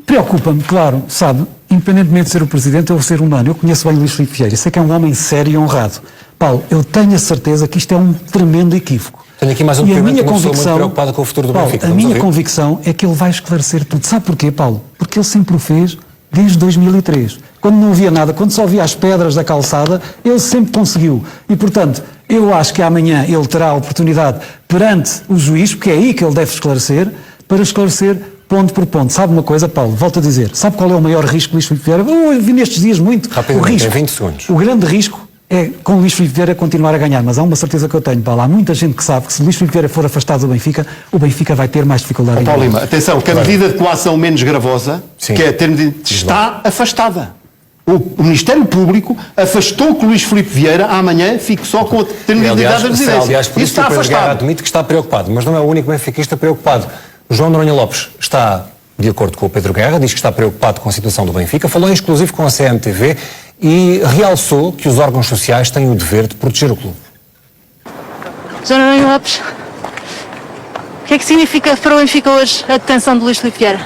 preocupa-me, claro, sabe, independentemente de ser o Presidente ou ser humano, eu conheço bem o Luís Filipe Vieira, sei que é um homem sério e honrado. Paulo, eu tenho a certeza que isto é um tremendo equívoco. Tenho aqui mais um depoimento de uma pessoa muito preocupada com o futuro do Benfica. A minha convicção é que ele vai esclarecer tudo. Sabe porquê, Paulo? Porque ele sempre o fez desde 2003. Quando não havia nada, quando só via as pedras da calçada, ele sempre conseguiu. E, portanto, eu acho que amanhã ele terá a oportunidade perante o juiz, porque é aí que ele deve esclarecer, para esclarecer ponto por ponto. Sabe uma coisa, Paulo? Volto a dizer. Sabe qual é o maior risco de Luís Filipe Vieira? Eu vi nestes dias muito. Rapidamente, O risco, tem 20 segundos. O grande risco é com Luís Filipe Vieira continuar a ganhar, mas há uma certeza que eu tenho, Paulo. Há muita gente que sabe que se Luís Filipe Vieira for afastado do Benfica, o Benfica vai ter mais dificuldade em Paulo ganhar. Lima, atenção, que a medida de coação menos gravosa, Sim. que é ter medida, está afastada. O Ministério Público afastou que o Luís Filipe Vieira amanhã fique só com a ter medida de residência. Aliás, por isso está que o Pedro Guerra afastado. admite que está preocupado, mas não é o único benfiquista preocupado. João Noronha Lopes está de acordo com o Pedro Guerra, diz que está preocupado com a situação do Benfica, falou em exclusivo com a CMTV e realçou que os órgãos sociais têm o dever de proteger o clube. João Noronha Lopes, o que é que significa para o Benfica hoje a detenção de Luís Filipe Vieira?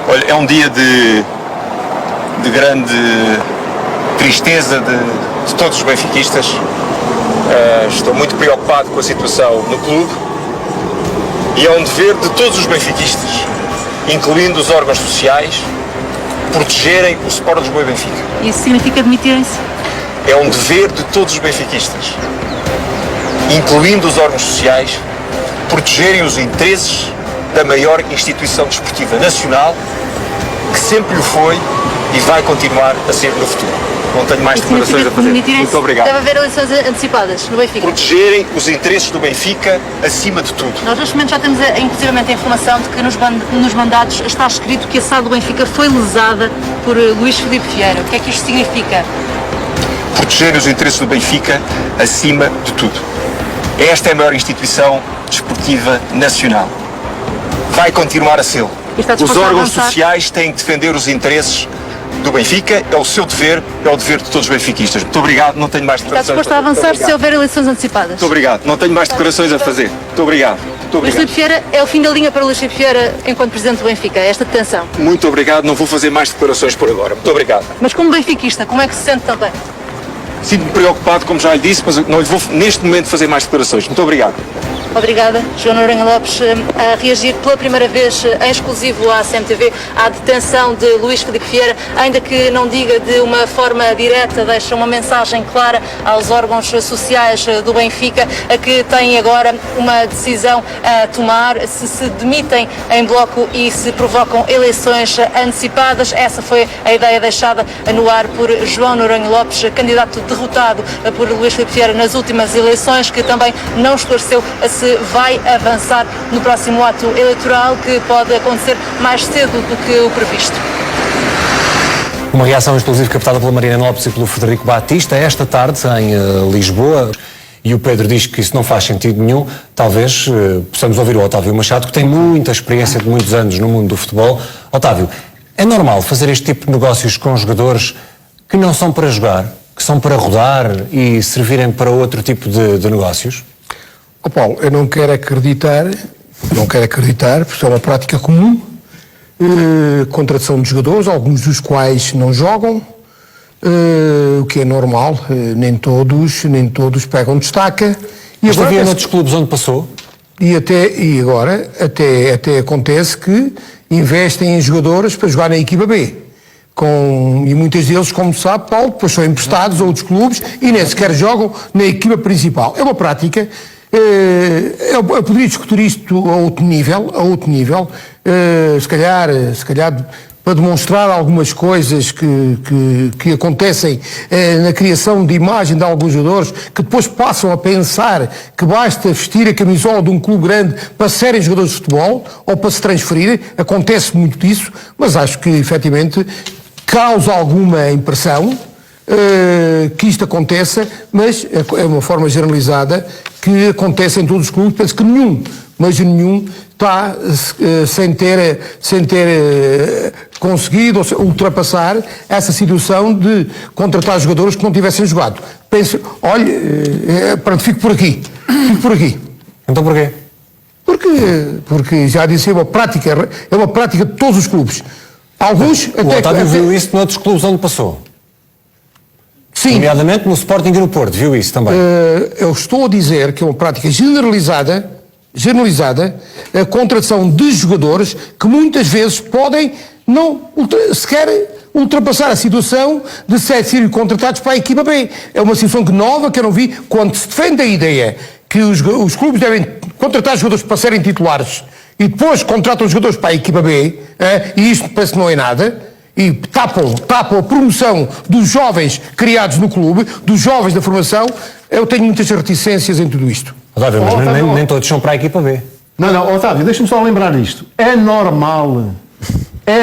Olha, é um dia de grande tristeza de todos os benfiquistas. Estou muito preocupado com a situação no clube e é um dever de todos os benfiquistas, incluindo os órgãos sociais, protegerem o Sport Lisboa e Benfica. Isso significa admitirem-se? É um dever de todos os benfiquistas, incluindo os órgãos sociais, protegerem os interesses da maior instituição desportiva nacional, que sempre o foi e vai continuar a ser no futuro. Não tenho mais declarações a fazer. Muito obrigado. Deve haver eleições antecipadas no Benfica. Protegerem os interesses do Benfica acima de tudo. Nós neste momento já temos inclusivamente a informação de que nos mandados está escrito que a SAD do Benfica foi lesada por Luís Filipe Vieira. O que é que isto significa? Protegerem os interesses do Benfica acima de tudo. Esta é a maior instituição desportiva nacional. Vai continuar a ser. Os órgãos sociais têm que defender os interesses do Benfica, é o seu dever, é o dever de todos os benfiquistas. Muito obrigado, não tenho mais Está declarações disposto a avançar se houver eleições antecipadas? Muito obrigado, não tenho mais declarações a fazer. Muito obrigado. Muito Luís obrigado. Filipe Vieira é o fim da linha para Luís Filipe Vieira enquanto Presidente do Benfica, esta detenção. Muito obrigado, não vou fazer mais declarações por agora. Muito obrigado. Mas como benfiquista, como é que se sente também? Sinto-me preocupado, como já lhe disse, mas não lhe vou neste momento fazer mais declarações. Muito obrigado. Obrigada, João Noronha Lopes, a reagir pela primeira vez em exclusivo à CMTV à detenção de Luís Filipe Vieira, ainda que não diga de uma forma direta, deixa uma mensagem clara aos órgãos sociais do Benfica, a que têm agora uma decisão a tomar, se se demitem em bloco e se provocam eleições antecipadas. Essa foi a ideia deixada no ar por João Noronha Lopes, candidato derrotado por Luís Filipe Vieira nas últimas eleições, que também não esclareceu se vai avançar no próximo ato eleitoral, que pode acontecer mais cedo do que o previsto. Uma reação exclusiva captada pela Mariana Lopes e pelo Frederico Batista esta tarde em Lisboa. E o Pedro diz que isso não faz sentido nenhum. Talvez possamos ouvir o Otávio Machado, que tem muita experiência de muitos anos no mundo do futebol. Otávio, é normal fazer este tipo de negócios com jogadores que não são para jogar, que são para rodar e servirem para outro tipo de negócios? Oh Paulo, eu não quero acreditar, porque é uma prática comum, contratação de jogadores, alguns dos quais não jogam, o que é normal, nem todos pegam destaca. Mas havia noutros clubes onde passou? E agora até acontece que investem em jogadores para jogar na equipa B. E muitos deles, como sabe, Paulo, depois são emprestados a outros clubes e nem sequer jogam na equipa principal. É uma prática. Eu poderia discutir isto a outro nível, se calhar para demonstrar algumas coisas que acontecem na criação de imagem de alguns jogadores, que depois passam a pensar que basta vestir a camisola de um clube grande para serem jogadores de futebol ou para se transferirem. Acontece muito disso, mas acho que efetivamente causa alguma impressão que isto aconteça, mas é uma forma generalizada que acontece em todos os clubes. Penso que nenhum está sem ter conseguido ultrapassar essa situação de contratar jogadores que não tivessem jogado. Penso, olha, pronto, fico por aqui. Então porquê? Porque já disse, é uma prática de todos os clubes. Alguns O Otávio viu isso noutros clubes onde passou? Sim. Nomeadamente no Sporting e no Porto, viu isso também? Eu estou a dizer que é uma prática generalizada generalizada a contratação de jogadores que muitas vezes podem não sequer ultrapassar a situação de serem contratados para a equipa B. É uma situação nova que eu não vi quando se defende a ideia que os clubes devem contratar jogadores para serem titulares e depois contratam jogadores para a equipa B, e isto parece que não é nada, e tapam a promoção dos jovens criados no clube, dos jovens da formação. Eu tenho muitas reticências em tudo isto. Otávio, mas nem todos são para a equipa B. Não, Otávio, deixa-me só lembrar isto. É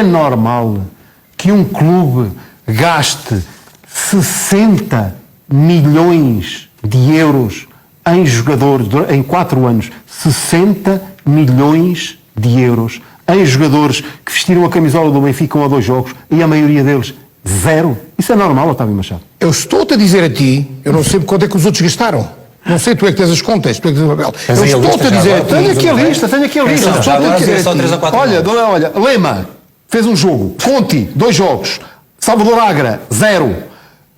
normal que um clube gaste 60 milhões de euros em jogadores em 4 anos. 60 milhões de euros em jogadores que vestiram a camisola do Benfica 1 ou 2 jogos e a maioria deles 0. Isso é normal, Otávio Machado? Eu estou-te a dizer a ti, eu não sei quanto é que os outros gastaram. Não sei, tu é que tens as contas, tu é que tens o papel. Eu estou-te a dizer a ti. Tenho aqui a lista. Olha, Lema fez um jogo, Conti, 2 jogos, Salvador Agra, 0,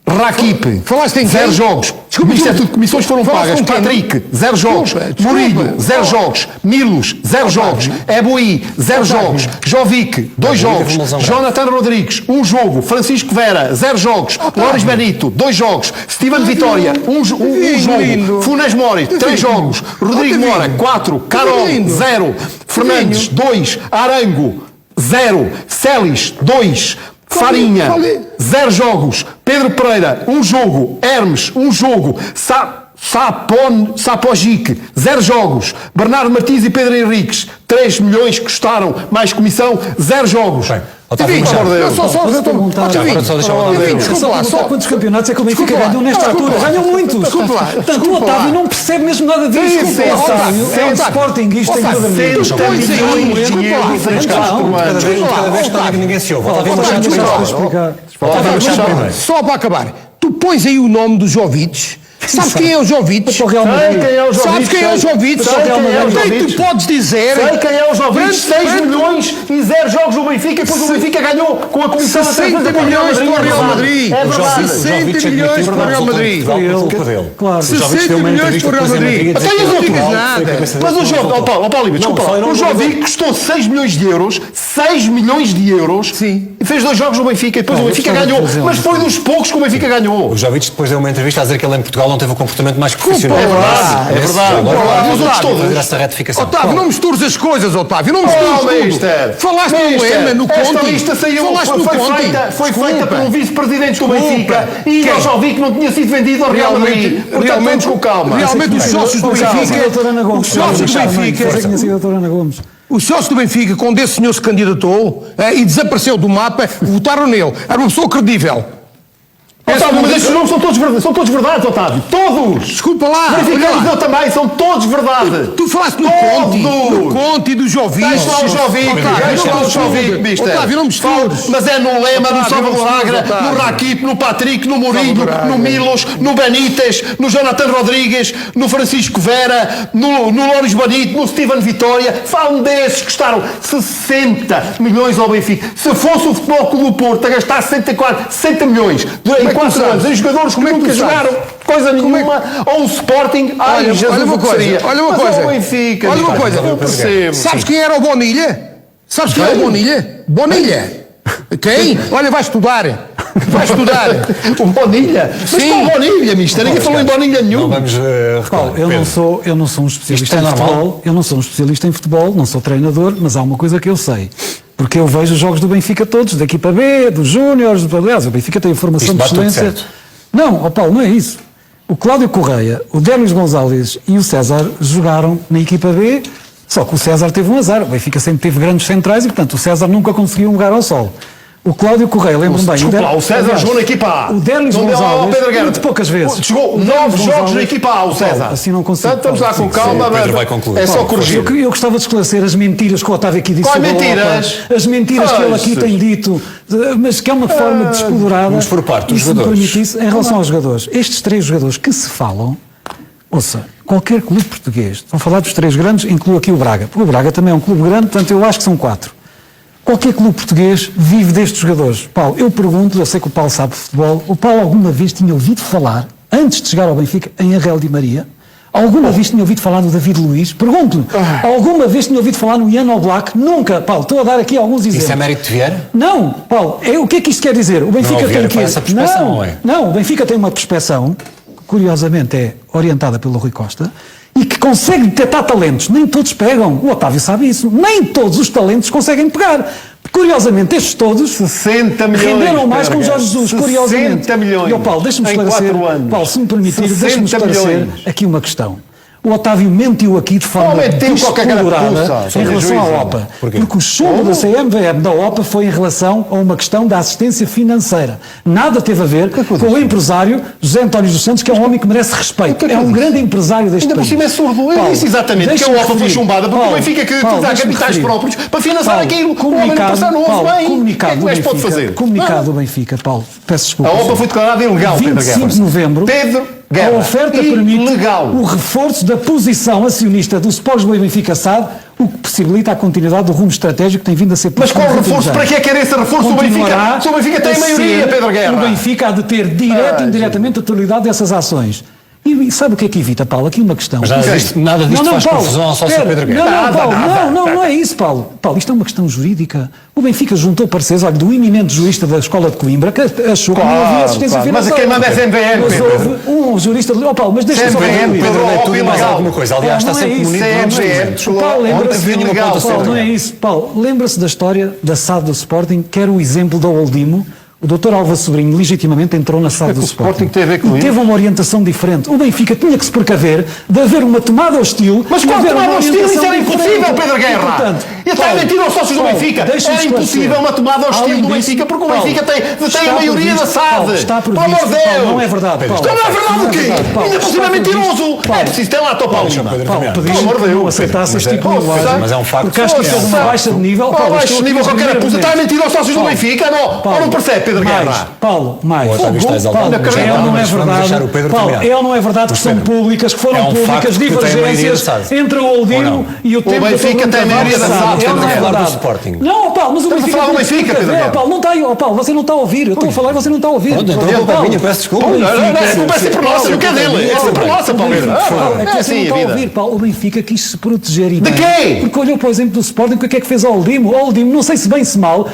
Rakip, Falaste em 0 quem? jogos, Desculpa, isto é tudo comissões foram Falaste pagas, com quem? Patrick, 0 jogos, Desculpa. Murilho, 0 jogos, Milos, 0 jogos, Eboi, 0 jogos, Jovic, 2 jogos, Jonathan Rodrigues, 1 jogo, Francisco Vera, 0 jogos, Loris Benito, 2 jogos, Steven Vitória, 1 jogo, Funes Mori, 3 jogos, Rodrigo Mora, 4, Carol, 0, Fernandes, 2, Arango, 0, Celis, 2, Farinha, 0 jogos, Pedro Pereira, 1 jogo, Hermes, 1 jogo, Sapogic, 0 jogos, Bernardo Martins e Pedro Henriques, 3 milhões que custaram, mais comissão, 0 jogos. Otávio Machado. Só quantos campeonatos é que o Benfica ganhou nesta altura? Ganhou muitos. Portanto, o Otávio não percebe mesmo nada disso. É um Sporting, isto tem toda a medida. 60 milhões de euros em 4 anos. Cada vez que ninguém se ouve. Otávio Machado. Só para acabar, tu pões aí o nome do Jovic. Sabes quem é o Jovic? Para o Real Madrid. Sabes quem é o Jovic? Quem tu podes dizer? Sei quem é o Jovic, 6 milhões e 0 jogos no Benfica, e depois o Benfica ganhou com a comissão 60 milhões para o Real Madrid. É verdade. 60 milhões para o Real Madrid. Claro. 60 milhões para o Real Madrid. Então, não digas nada. Mas o Jovic, Paulo, desculpa lá. O Jovic custou 6 milhões de euros, 6 milhões de euros, Sim. e fez 2 jogos no Benfica, e depois o Benfica ganhou. Mas foi dos poucos que o Benfica ganhou. O Jovic depois deu uma entrevista a dizer que ele em Portugal não teve o comportamento mais profissional. É verdade. Agora, Os outros todos. essa retificação. Otávio, não mistures as coisas, Otávio. Não mistures tudo. Mister. Falaste no Lema, no Esta Conti. lista saiu, Falaste no Conti. foi feita por um vice-presidente do Benfica e eu já vi que não tinha sido vendido ao Real Madrid. Portanto, vamos com calma. Realmente os sócios do Benfica, os sócios do Benfica, os sócios do Benfica, quando esse senhor se candidatou e desapareceu do mapa, votaram nele. Era uma pessoa credível. Otávio, mas estes nomes são todos verdades, Otávio. Todos! Desculpa lá. Verificamos eu também, são todos verdade. Tu falaste no Conti, do Jovic. Deixa lá o Jovic, mister. Otávio, não mistures. Mas é no Lema, no Salvador Agra, no Rakip, no Patrick, no Murilho, no Milos, no Benítez, no Jonathan Rodrigues, no Francisco Vera, no Loris Benito, no Steven Vitória. Falam desses que custaram 60 milhões ao Benfica. Se fosse o Futebol Clube do Porto a gastar 60 milhões em 4 anos em jogadores que nunca jogaram coisa nenhuma, ou o Sporting, Olha uma coisa. Benfica, olha uma coisa. Eu percebo. Sabes quem era o Bonilha? Sabes quem é o Bonilha? Bonilha. Quem? Olha, vai estudar. O Bonilha? Mas qual Bonilha, mister? Ninguém falou em Bonilha nenhum. Não vamos Paulo, eu não sou um especialista em futebol. Eu não sou um especialista em futebol, não sou treinador, mas há uma coisa que eu sei. Porque eu vejo os jogos do Benfica todos, da equipa B, dos Júniores, aliás, o Benfica tem a formação de excelência. Não, Paulo, não é isso. O Cláudio Correia, o Dénis Gonzalez e o César jogaram na equipa B, só que o César teve um azar. O Benfica sempre teve grandes centrais e, portanto, o César nunca conseguiu um lugar ao sol. O Cláudio Correia, lembro-me bem. Desculpa lá, o César jogou na equipa A. O Dénis Gonzalez, muito poucas vezes. Jogou 9 jogos na equipa A, o César. Assim não consigo. Portanto, estamos lá com calma, Pedro vai concluir. É só corrigir. Eu gostava de esclarecer as mentiras que o Otávio aqui disse. Quais sobre a mentiras? Europa. As mentiras que ele aqui tem dito, mas que é uma forma despodurada. Vamos por parte dos e se me jogadores. permitisse, em relação aos jogadores, estes 3 jogadores que se falam, ouça, qualquer clube português, estão a falar dos 3 grandes, incluo aqui o Braga, porque o Braga também é um clube grande, portanto eu acho que são 4. Qualquer clube português vive destes jogadores. Paulo, eu pergunto, eu sei que o Paulo sabe de futebol, o Paulo alguma vez tinha ouvido falar, antes de chegar ao Benfica, em Angel Di Maria? Alguma vez tinha ouvido falar no David Luiz? Pergunto-lhe. Alguma vez tinha ouvido falar no Ian Oblak? Nunca, Paulo. Estou a dar aqui alguns exemplos. Isso é mérito de Vieira? Não, Paulo. O que é que isto quer dizer? O Benfica tem que... essa prospeção, não é? Não, o Benfica tem uma prospeção, que curiosamente é orientada pelo Rui Costa, e que consegue detectar talentos. Nem todos pegam. O Otávio sabe isso. Nem todos os talentos conseguem pegar. Curiosamente, estes todos 60 milhões, renderam mais com o Jorge Jesus, 60 curiosamente. milhões E, Paulo, deixa-me em esclarecer, 4 anos. Paulo, se me permitir, 60 deixa-me esclarecer milhões. aqui uma questão. O Otávio mentiu aqui de forma mentiu qualquer descolorada carapuça, em relação juízo. à OPA. Porquê? Porque o chumbo da CMVM da OPA foi em relação a uma questão da assistência financeira. Nada teve a ver com o empresário José António dos Santos, que é um homem que merece respeito. É um grande empresário deste Ainda por país. cima é surdo. Eu Paulo, disse exatamente que a deixa-me OPA foi referir. chumbada porque Paulo, o Benfica que Paulo, dá deixa-me capitais referir. próprios para financiar Paulo, aquilo. O homem não passa, não Paulo, ouve bem. O que é comunicado que do o gajo pode Benfica, fazer? comunicado do Benfica, Paulo, peço desculpa. A OPA foi declarada ilegal, Pedro 25 Guerra. de novembro, Pedro Guerra. a oferta permite Ilegal. o reforço da posição acionista do Sport Lisboa e Benfica SAD, o que possibilita a continuidade do rumo estratégico que tem vindo a ser Mas qual nos últimos reforço? anos. Para que é que era esse reforço? O Continuará Benfica tem a maioria, ser Pedro Guerra. O Benfica há de ter direto e indiretamente a totalidade dessas ações. E sabe o que é que evita, Paulo? Aqui uma questão. Mas nada disto faz Paulo, confusão ao sócio espera. Pedro Guerra. Não, Paulo, não é isso, Paulo. Paulo, isto é uma questão jurídica. O Benfica juntou parceiros, olha, do eminente jurista da Escola de Coimbra, que achou que não havia assistência claro. Mas financeira. a quem manda é CMVM, Mas Pedro. houve um jurista... Oh, Paulo, mas deixa-me só CMVM, concluir. Pedro, É tudo e mais ilegal. alguma coisa. Aliás, está Não é sempre isso, munido de muitos CMVM. argumentos. Paulo, lembra-se Ontem nenhuma ponta Paulo, não é certa. isso. Paulo, lembra-se da história da SAD do Sporting, que era o exemplo da Oldimo. O Dr. Alva Sobrinho legitimamente entrou na SAD do o Sporting. Sporting tem a ver com E isso? teve uma orientação diferente. O Benfica tinha que se precaver de haver uma tomada hostil. Mas de qual haver tomada uma hostil? Isso orientação era impossível, diferente. Pedro Guerra. E, portanto, E está a Paulo, mentir aos sócios do Paulo, Benfica. deixa-me Era esclarecer. impossível uma tomada hostil Além do disso, Benfica porque o Paulo, Benfica tem está a maioria da previsto, SAD. Paulo, está Pelo previsto. amor de Paulo, Deus. não é verdade, Paulo. Então não é verdade o quê? Paulo, Ainda por cima é está previsto. mentiroso. É preciso ter lá a tua Paulo. Paulo, Mas pediste amor de que não Deus, aceitasse Pedro, este tipo de mas linguagem. mas é um facto. Porque acho que fez uma baixa de nível. Qual Paulo, baixo estou nível aqui a qualquer escrever puta? Está a argumentos. mentir aos sócios do Paulo, Benfica? Não não percebe, Pedro Guerra? Paulo, mais. O Otávio está exaltado. Paulo, Não, não é mas vamos verdade. deixar o Pedro Paulo, terminar. não é verdade que são Pedro, públicas, que foram é um públicas facto que tem a maioria divergências da SAD. entre o Ou Oldimo não? e o tempo Benfica tem a maioria da SAD. Não é Estamos a falar do verdade. Sporting. Não, Paulo, mas o Estamos a Benfica falar do tem que Benfica, Pedro ver. Guerra. Paulo, não está aí. Paulo, você não está a ouvir. Eu estou a falar e você não está a ouvir. Pronto, então Paulo, a culpa é minha, peço desculpa. Não, a culpa é sempre nossa, não é dele. É sempre nossa, Paulo. Paulo, é que É você assim não a está a vida. ouvir, Paulo. O Benfica quis se proteger. E De bem, quê? Porque olhou para o exemplo do Sporting, o que é que fez ao Oldimo? O Oldimo, não sei se bem se mal,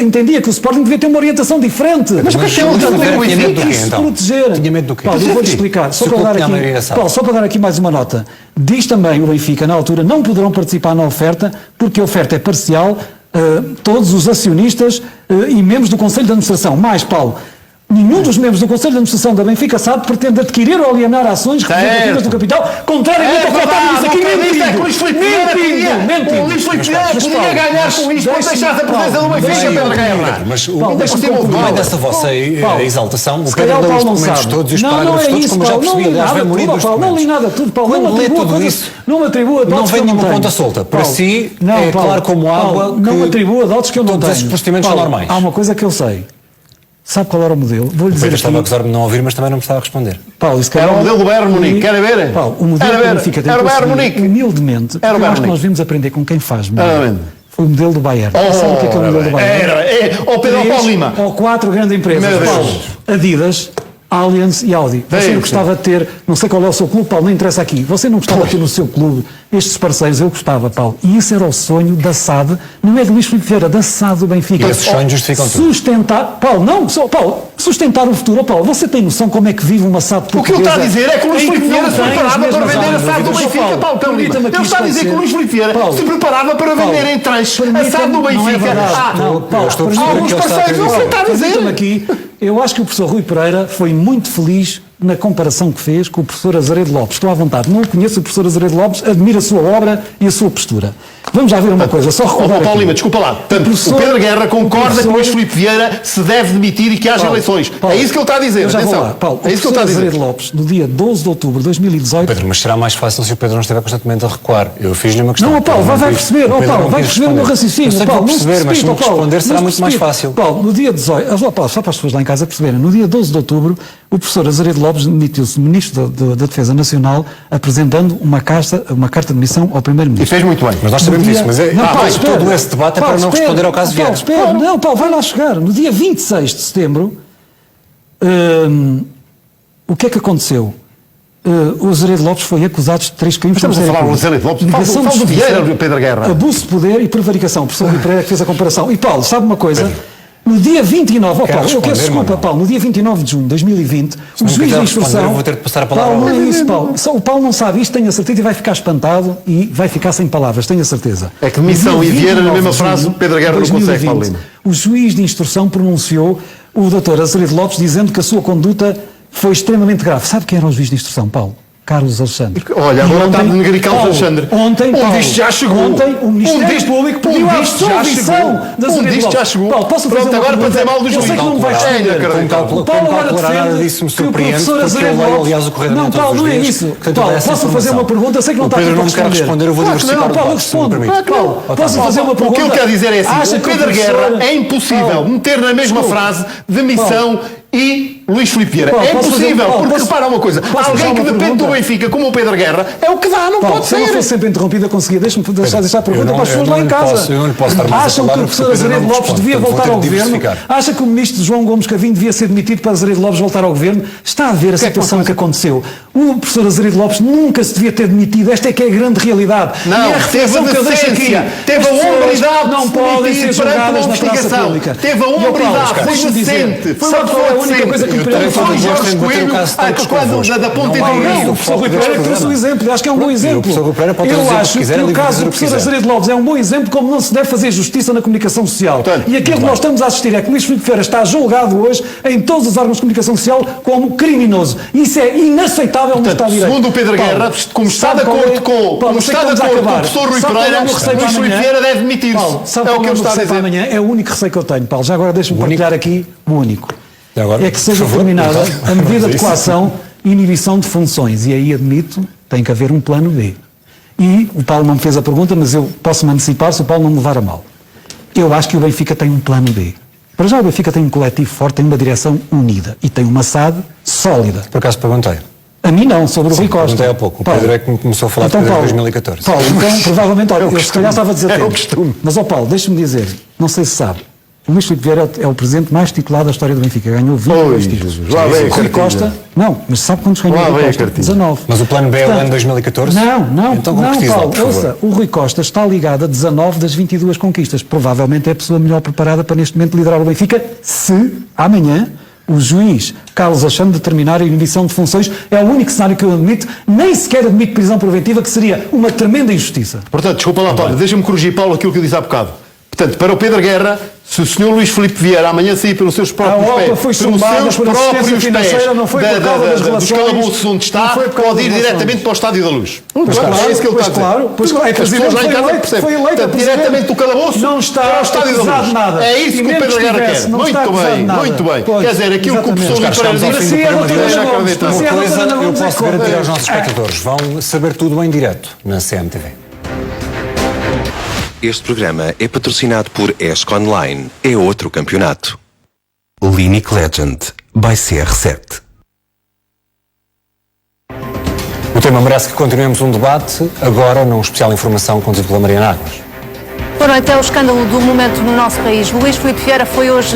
entendia que o Sporting devia ter uma orientação diferente. Mas o que é que é o Mas Oldimo tinha do medo do Benfica? quê, Quis se então? proteger. Tinha medo do quê? Paulo, eu vou-te explicar. Só Se para, o dar clube tinha a maioria aqui, da SAD. Paulo, só para dar aqui mais uma nota. Diz também o Benfica, na altura, não poderão participar na oferta, porque a oferta é parcial, todos os acionistas e membros do Conselho de Administração. Mais, Paulo, nenhum dos membros do Conselho de Administração da Benfica SAD pretende adquirir ou alienar ações representativas do capital, contrariamente ao que o Otávio disse aqui, mentindo. O Luís Filipe Vieira podia ganhar com isto quando deixasse a presença do Benfica, Pedro Guerra. Mas o Paulo, deixa-me concluir. no meio dessa vossa Paulo, exaltação, o se calhar Pedro o leu os Paulo não documentos sabe. todos e os Não, parágrafos não é todos, isso, como eu já Paulo, percebi. não li Aliás, nada vai morir tudo, dos Paulo, não li documentos. nada tudo, Paulo. Quando Não me lê atribua tudo coisas- isso, não me atribua não dotes que vem eu não nenhuma tenho. ponta solta. Para Paulo, si, não, é Paulo, claro como água Paulo, não que me atribua dotes que eu não todos tenho. esses procedimentos são Paulo, normais. Há uma coisa que eu sei. Sabe qual era o modelo? Vou-lhe O dizer Pedro estava a aqui. acusar-me de não ouvir, mas também não me estava a responder. Paulo, isso Era o modelo do Bayern Munique, querem ver? Paulo, o modelo Era que o ver. Benfica Era o tentou Bayern seguir, Munique. humildemente, Era o eu Bayern acho que nós Munique. vimos aprender com quem faz melhor. Exatamente. Foi o modelo do Bayern. Sabe o que é o modelo do Bayern? Ó Pedro Três Paulo Lima. ou 4 grandes empresas. Meu Deus. Paulo, Adidas, Allianz e Audi. Você Bem, não gostava de ter, não sei qual é o seu clube, Paulo, não interessa aqui. Você não gostava de ter no seu clube estes parceiros, eu gostava, Paulo. E isso era o sonho da SAD, não é de Luís Filipe Vieira, da SAD do Benfica. E esses sonhos justificam tudo. Sustentar, Paulo, não, só, Paulo, sustentar o futuro. Paulo, você tem noção como é que vive uma SAD O que portuguesa? ele está a dizer é que o Luís em Filipe Vieira não se tem as preparava para mesmas vender a SAD do armas. Benfica, Paulo, Paulo Paulo Lima. permita-me aqui Ele está a dizer que o Luís Filipe Vieira Paulo, se preparava para vender Paulo, em tranches a SAD do permita-me, não é Benfica. verdade. Não, Paulo, eu estou a perceber alguns que ele está a parceiros, dizer. você está a Permita-me dizer. aqui, eu acho que o professor Rui Pereira foi muito feliz na comparação que fez com o professor Azeredo Lopes. Estou à vontade, não conheço o professor Azeredo Lopes, admiro a sua obra e a sua postura. Vamos já ver uma coisa, só recordar Paulo aqui. Lima, desculpa lá. Portanto, professor- o Pedro Guerra concorda o professor- que o Luís Filipe Vieira se deve demitir e que haja Paulo, eleições. Paulo, É isso que ele está a dizer. Eu já vou Atenção. lá. Paulo, É isso que ele está a o professor dizer. Azeredo Lopes, no dia 12 de outubro de 2018... Pedro, mas será mais fácil se o Pedro não estiver constantemente a recuar. Eu fiz-lhe uma questão. Não, Paulo, Pedro vai quis- perceber, o Pedro Paulo, não vai quis perceber o meu responder. raciocínio. Eu sei que Paulo, vou perceber, mas se me precipita, Paulo, responder será não se muito mais precipita. fácil. Paulo, no dia 18, Paulo, só para as pessoas lá em casa perceberem, no dia 12 de outubro, o professor Azeredo Lopes demitiu-se Ministro da Defesa Nacional, apresentando uma carta de demissão ao E Primeiro-Ministro. fez muito bem. Mas nós sabemos No isso, mas é, Não, Paulo, bem, espera. todo esse debate é Paulo, para não espera. responder ao caso Paulo, Vieira. espera. Não, Paulo, vai lá chegar. No dia 26 de setembro, o que é que aconteceu? o Azeredo Lopes foi acusado de 3 crimes. Estamos a falar do Azeredo Lopes. Fala do Vieira, Pedro Guerra. Abuso de poder e prevaricação. O professor Rui Pereira que fez a comparação. E Paulo, sabe uma coisa? No dia 29, Paulo, eu peço desculpa, Paulo, no dia 29 de junho de 2020, o juiz de instrução. Vou ter de passar a palavra Paulo, não é isso, Paulo. Só o Paulo não sabe isto, tenho a certeza, e vai ficar espantado e vai ficar sem palavras, tenho a certeza. É que demissão e Vieira na mesma frase, Pedro Guerra não consegue, Paulo Lima. O juiz de instrução pronunciou o doutor Azeredo Lopes dizendo que a sua conduta foi extremamente grave. Sabe quem era o juiz de instrução, Paulo? Carlos Alexandre. Olha, agora está a denegrir Carlos Alexandre. Ontem, Paulo, disto já chegou. Ontem, o Ministério Público pediu a absolvição da Azeredo disto já Lopes. chegou. Paulo, posso fazer Pronto, uma agora para pergunta? dizer mal do Eu sei juiz. que não me vai responder. Paulo agora defende disso me que o surpreende, professor porque eu Azeredo leio, Lopes... aliás, o Correio da Não, Manhã todos Paulo, os não é dias. isso. Portanto, Paulo, essa posso fazer uma pergunta? Eu sei que não está aqui Pedro para não quer responder, eu vou Claro que diversificar não, o Paulo, debate, se me responde. permite. Paulo, posso fazer uma pergunta? O que ele quer dizer é assim, Acha o que Pedro professor- Guerra é impossível Paulo, meter na mesma desculpe. frase demissão e Luís Filipe Vieira. Paulo, É posso fazer- impossível, Paulo, porque posso- repara uma coisa, posso fazer alguém que uma depende do pergunta? Benfica, como o Pedro Guerra, é o que dá, não Paulo, pode se eu não ser. fosse sempre interrompido, eu conseguia deixar a pergunta eu para as pessoas não lá em lhe casa. posso- eu não lhe posso dar mais a Acham que palavra o professor porque o Pedro Azeredo não Lopes responde, devia portanto, voltar vou ao ter de governo? diversificar. Acha que o ministro João Gomes Cravinho devia ser demitido para Azeredo Lopes voltar ao governo? Está a ver a situação que aconteceu. O professor Azeredo Lopes nunca se devia ter demitido. Esta é que é a grande realidade. Não, e é a teve reflexão a que eu deixo aqui. decência, teve As a pessoas hombridade não de se podem demitir ser perante julgadas uma na praça investigação. pública. Teve a E, ó, Paulo, hombridade, foi deixa-me dizer, decente, foi sabe uma qual é a pessoa única coisa que me decente. preocupa? Foi Jorge Jorge Coelho, Coelho, quase da ponta Não, Não, o professor Rui Pereira trouxe o exemplo, acho que é um bom exemplo. O professor Rui Pereira pode Eu trazer o que acho quiser, que ele o caso dizer do o que professor quiser. Azeredo Lopes é um bom exemplo como não se deve fazer justiça na comunicação social. Portanto, E aquilo que nós estamos a assistir é que Luís Filipe Vieira está julgado hoje em todos os órgãos de comunicação social como criminoso. Isso é inaceitável no Estado de Direito. Segundo o Pedro Guerra, como está de acordo com o professor Rui Pereira, Luís Filipe Vieira deve demitir-se. Paulo, sabe É o qual que é ele o está a receio para dizer. amanhã? É o único receio que eu tenho, Paulo. Já agora deixa-me partilhar aqui o único. Já agora, É que seja por favor, terminada então, a medida vamos a de isso. coação e inibição de funções. E aí admito, tem que haver um plano B. E o Paulo não me fez a pergunta, mas eu posso-me antecipar se o Paulo não me levar a mal. Eu acho que o Benfica tem um plano B. Para já o Benfica tem um coletivo forte, tem uma direção unida e tem uma SAD sólida. Por acaso perguntei. A mim não, sobre o Rui Costa. Perguntei há pouco. O Paulo, Pedro é que me começou a falar então, de Paulo, 2014. Paulo, então provavelmente, olha, eu se calhar estava a dizer É o tempo. costume. Mas, ó Paulo, deixa-me dizer, não sei se sabe, o Luís Filipe Vieira é o presidente mais titulado da história do Benfica. Ganhou 22 títulos. Jesus, lá vem a Rui cartilha. Costa, não, mas sabe quantos ganhou Lá o Rui vem a Costa? cartilha. 19. Mas o plano B é o Portanto, ano 2014? Não, Então não, concretiza, Paulo, por favor. ouça, o Rui Costa está ligado a 19 das 22 conquistas. Provavelmente é a pessoa melhor preparada para neste momento liderar o Benfica, se amanhã o juiz Carlos Alexandre determinar a inibição de funções. É o único cenário que eu admito, nem sequer admito prisão preventiva, que seria uma tremenda injustiça. Portanto, desculpa lá, António, deixa-me corrigir, Paulo, aquilo que eu disse há bocado. Portanto, para o Pedro Guerra, se o senhor Luís Filipe Vieira amanhã sair pelos seus próprios A OPA pés, foi pelos chumbada seus por assistência próprios financeira, pés, não foi por causa das dos relações, calabouços onde não está, foi por causa pode ir das diretamente relações. para o Estádio da Luz. Pois É isso que ele está a dizer. claro, pois claro. É As pessoas presidente, lá em casa percebem. foi eleito, Portanto, presidente. diretamente do calabouço Não está para o Estádio da acusado Luz. de nada. É isso E que o mesmo Pedro que Guerra estivesse, quer. não Muito está acusado de bem, nada. muito bem. Pois, Quer dizer, aquilo que o exatamente. professor Rui Pereira Chegamos ao disse, fim do Sim, programa de doutora hoje. Ana Gomes, Uma sim, a coisa doutora Ana eu Gomes é posso que garantir conta. aos nossos espectadores. Vão saber tudo em direto na CMTV. Este programa é patrocinado por ESC Online. É outro campeonato. Linic Legend, by CR7. O tema merece que continuemos um debate, agora num especial informação conduzido pela Mariana Águas. Boa noite. É o escândalo do momento no nosso país. Luís Filipe Vieira foi hoje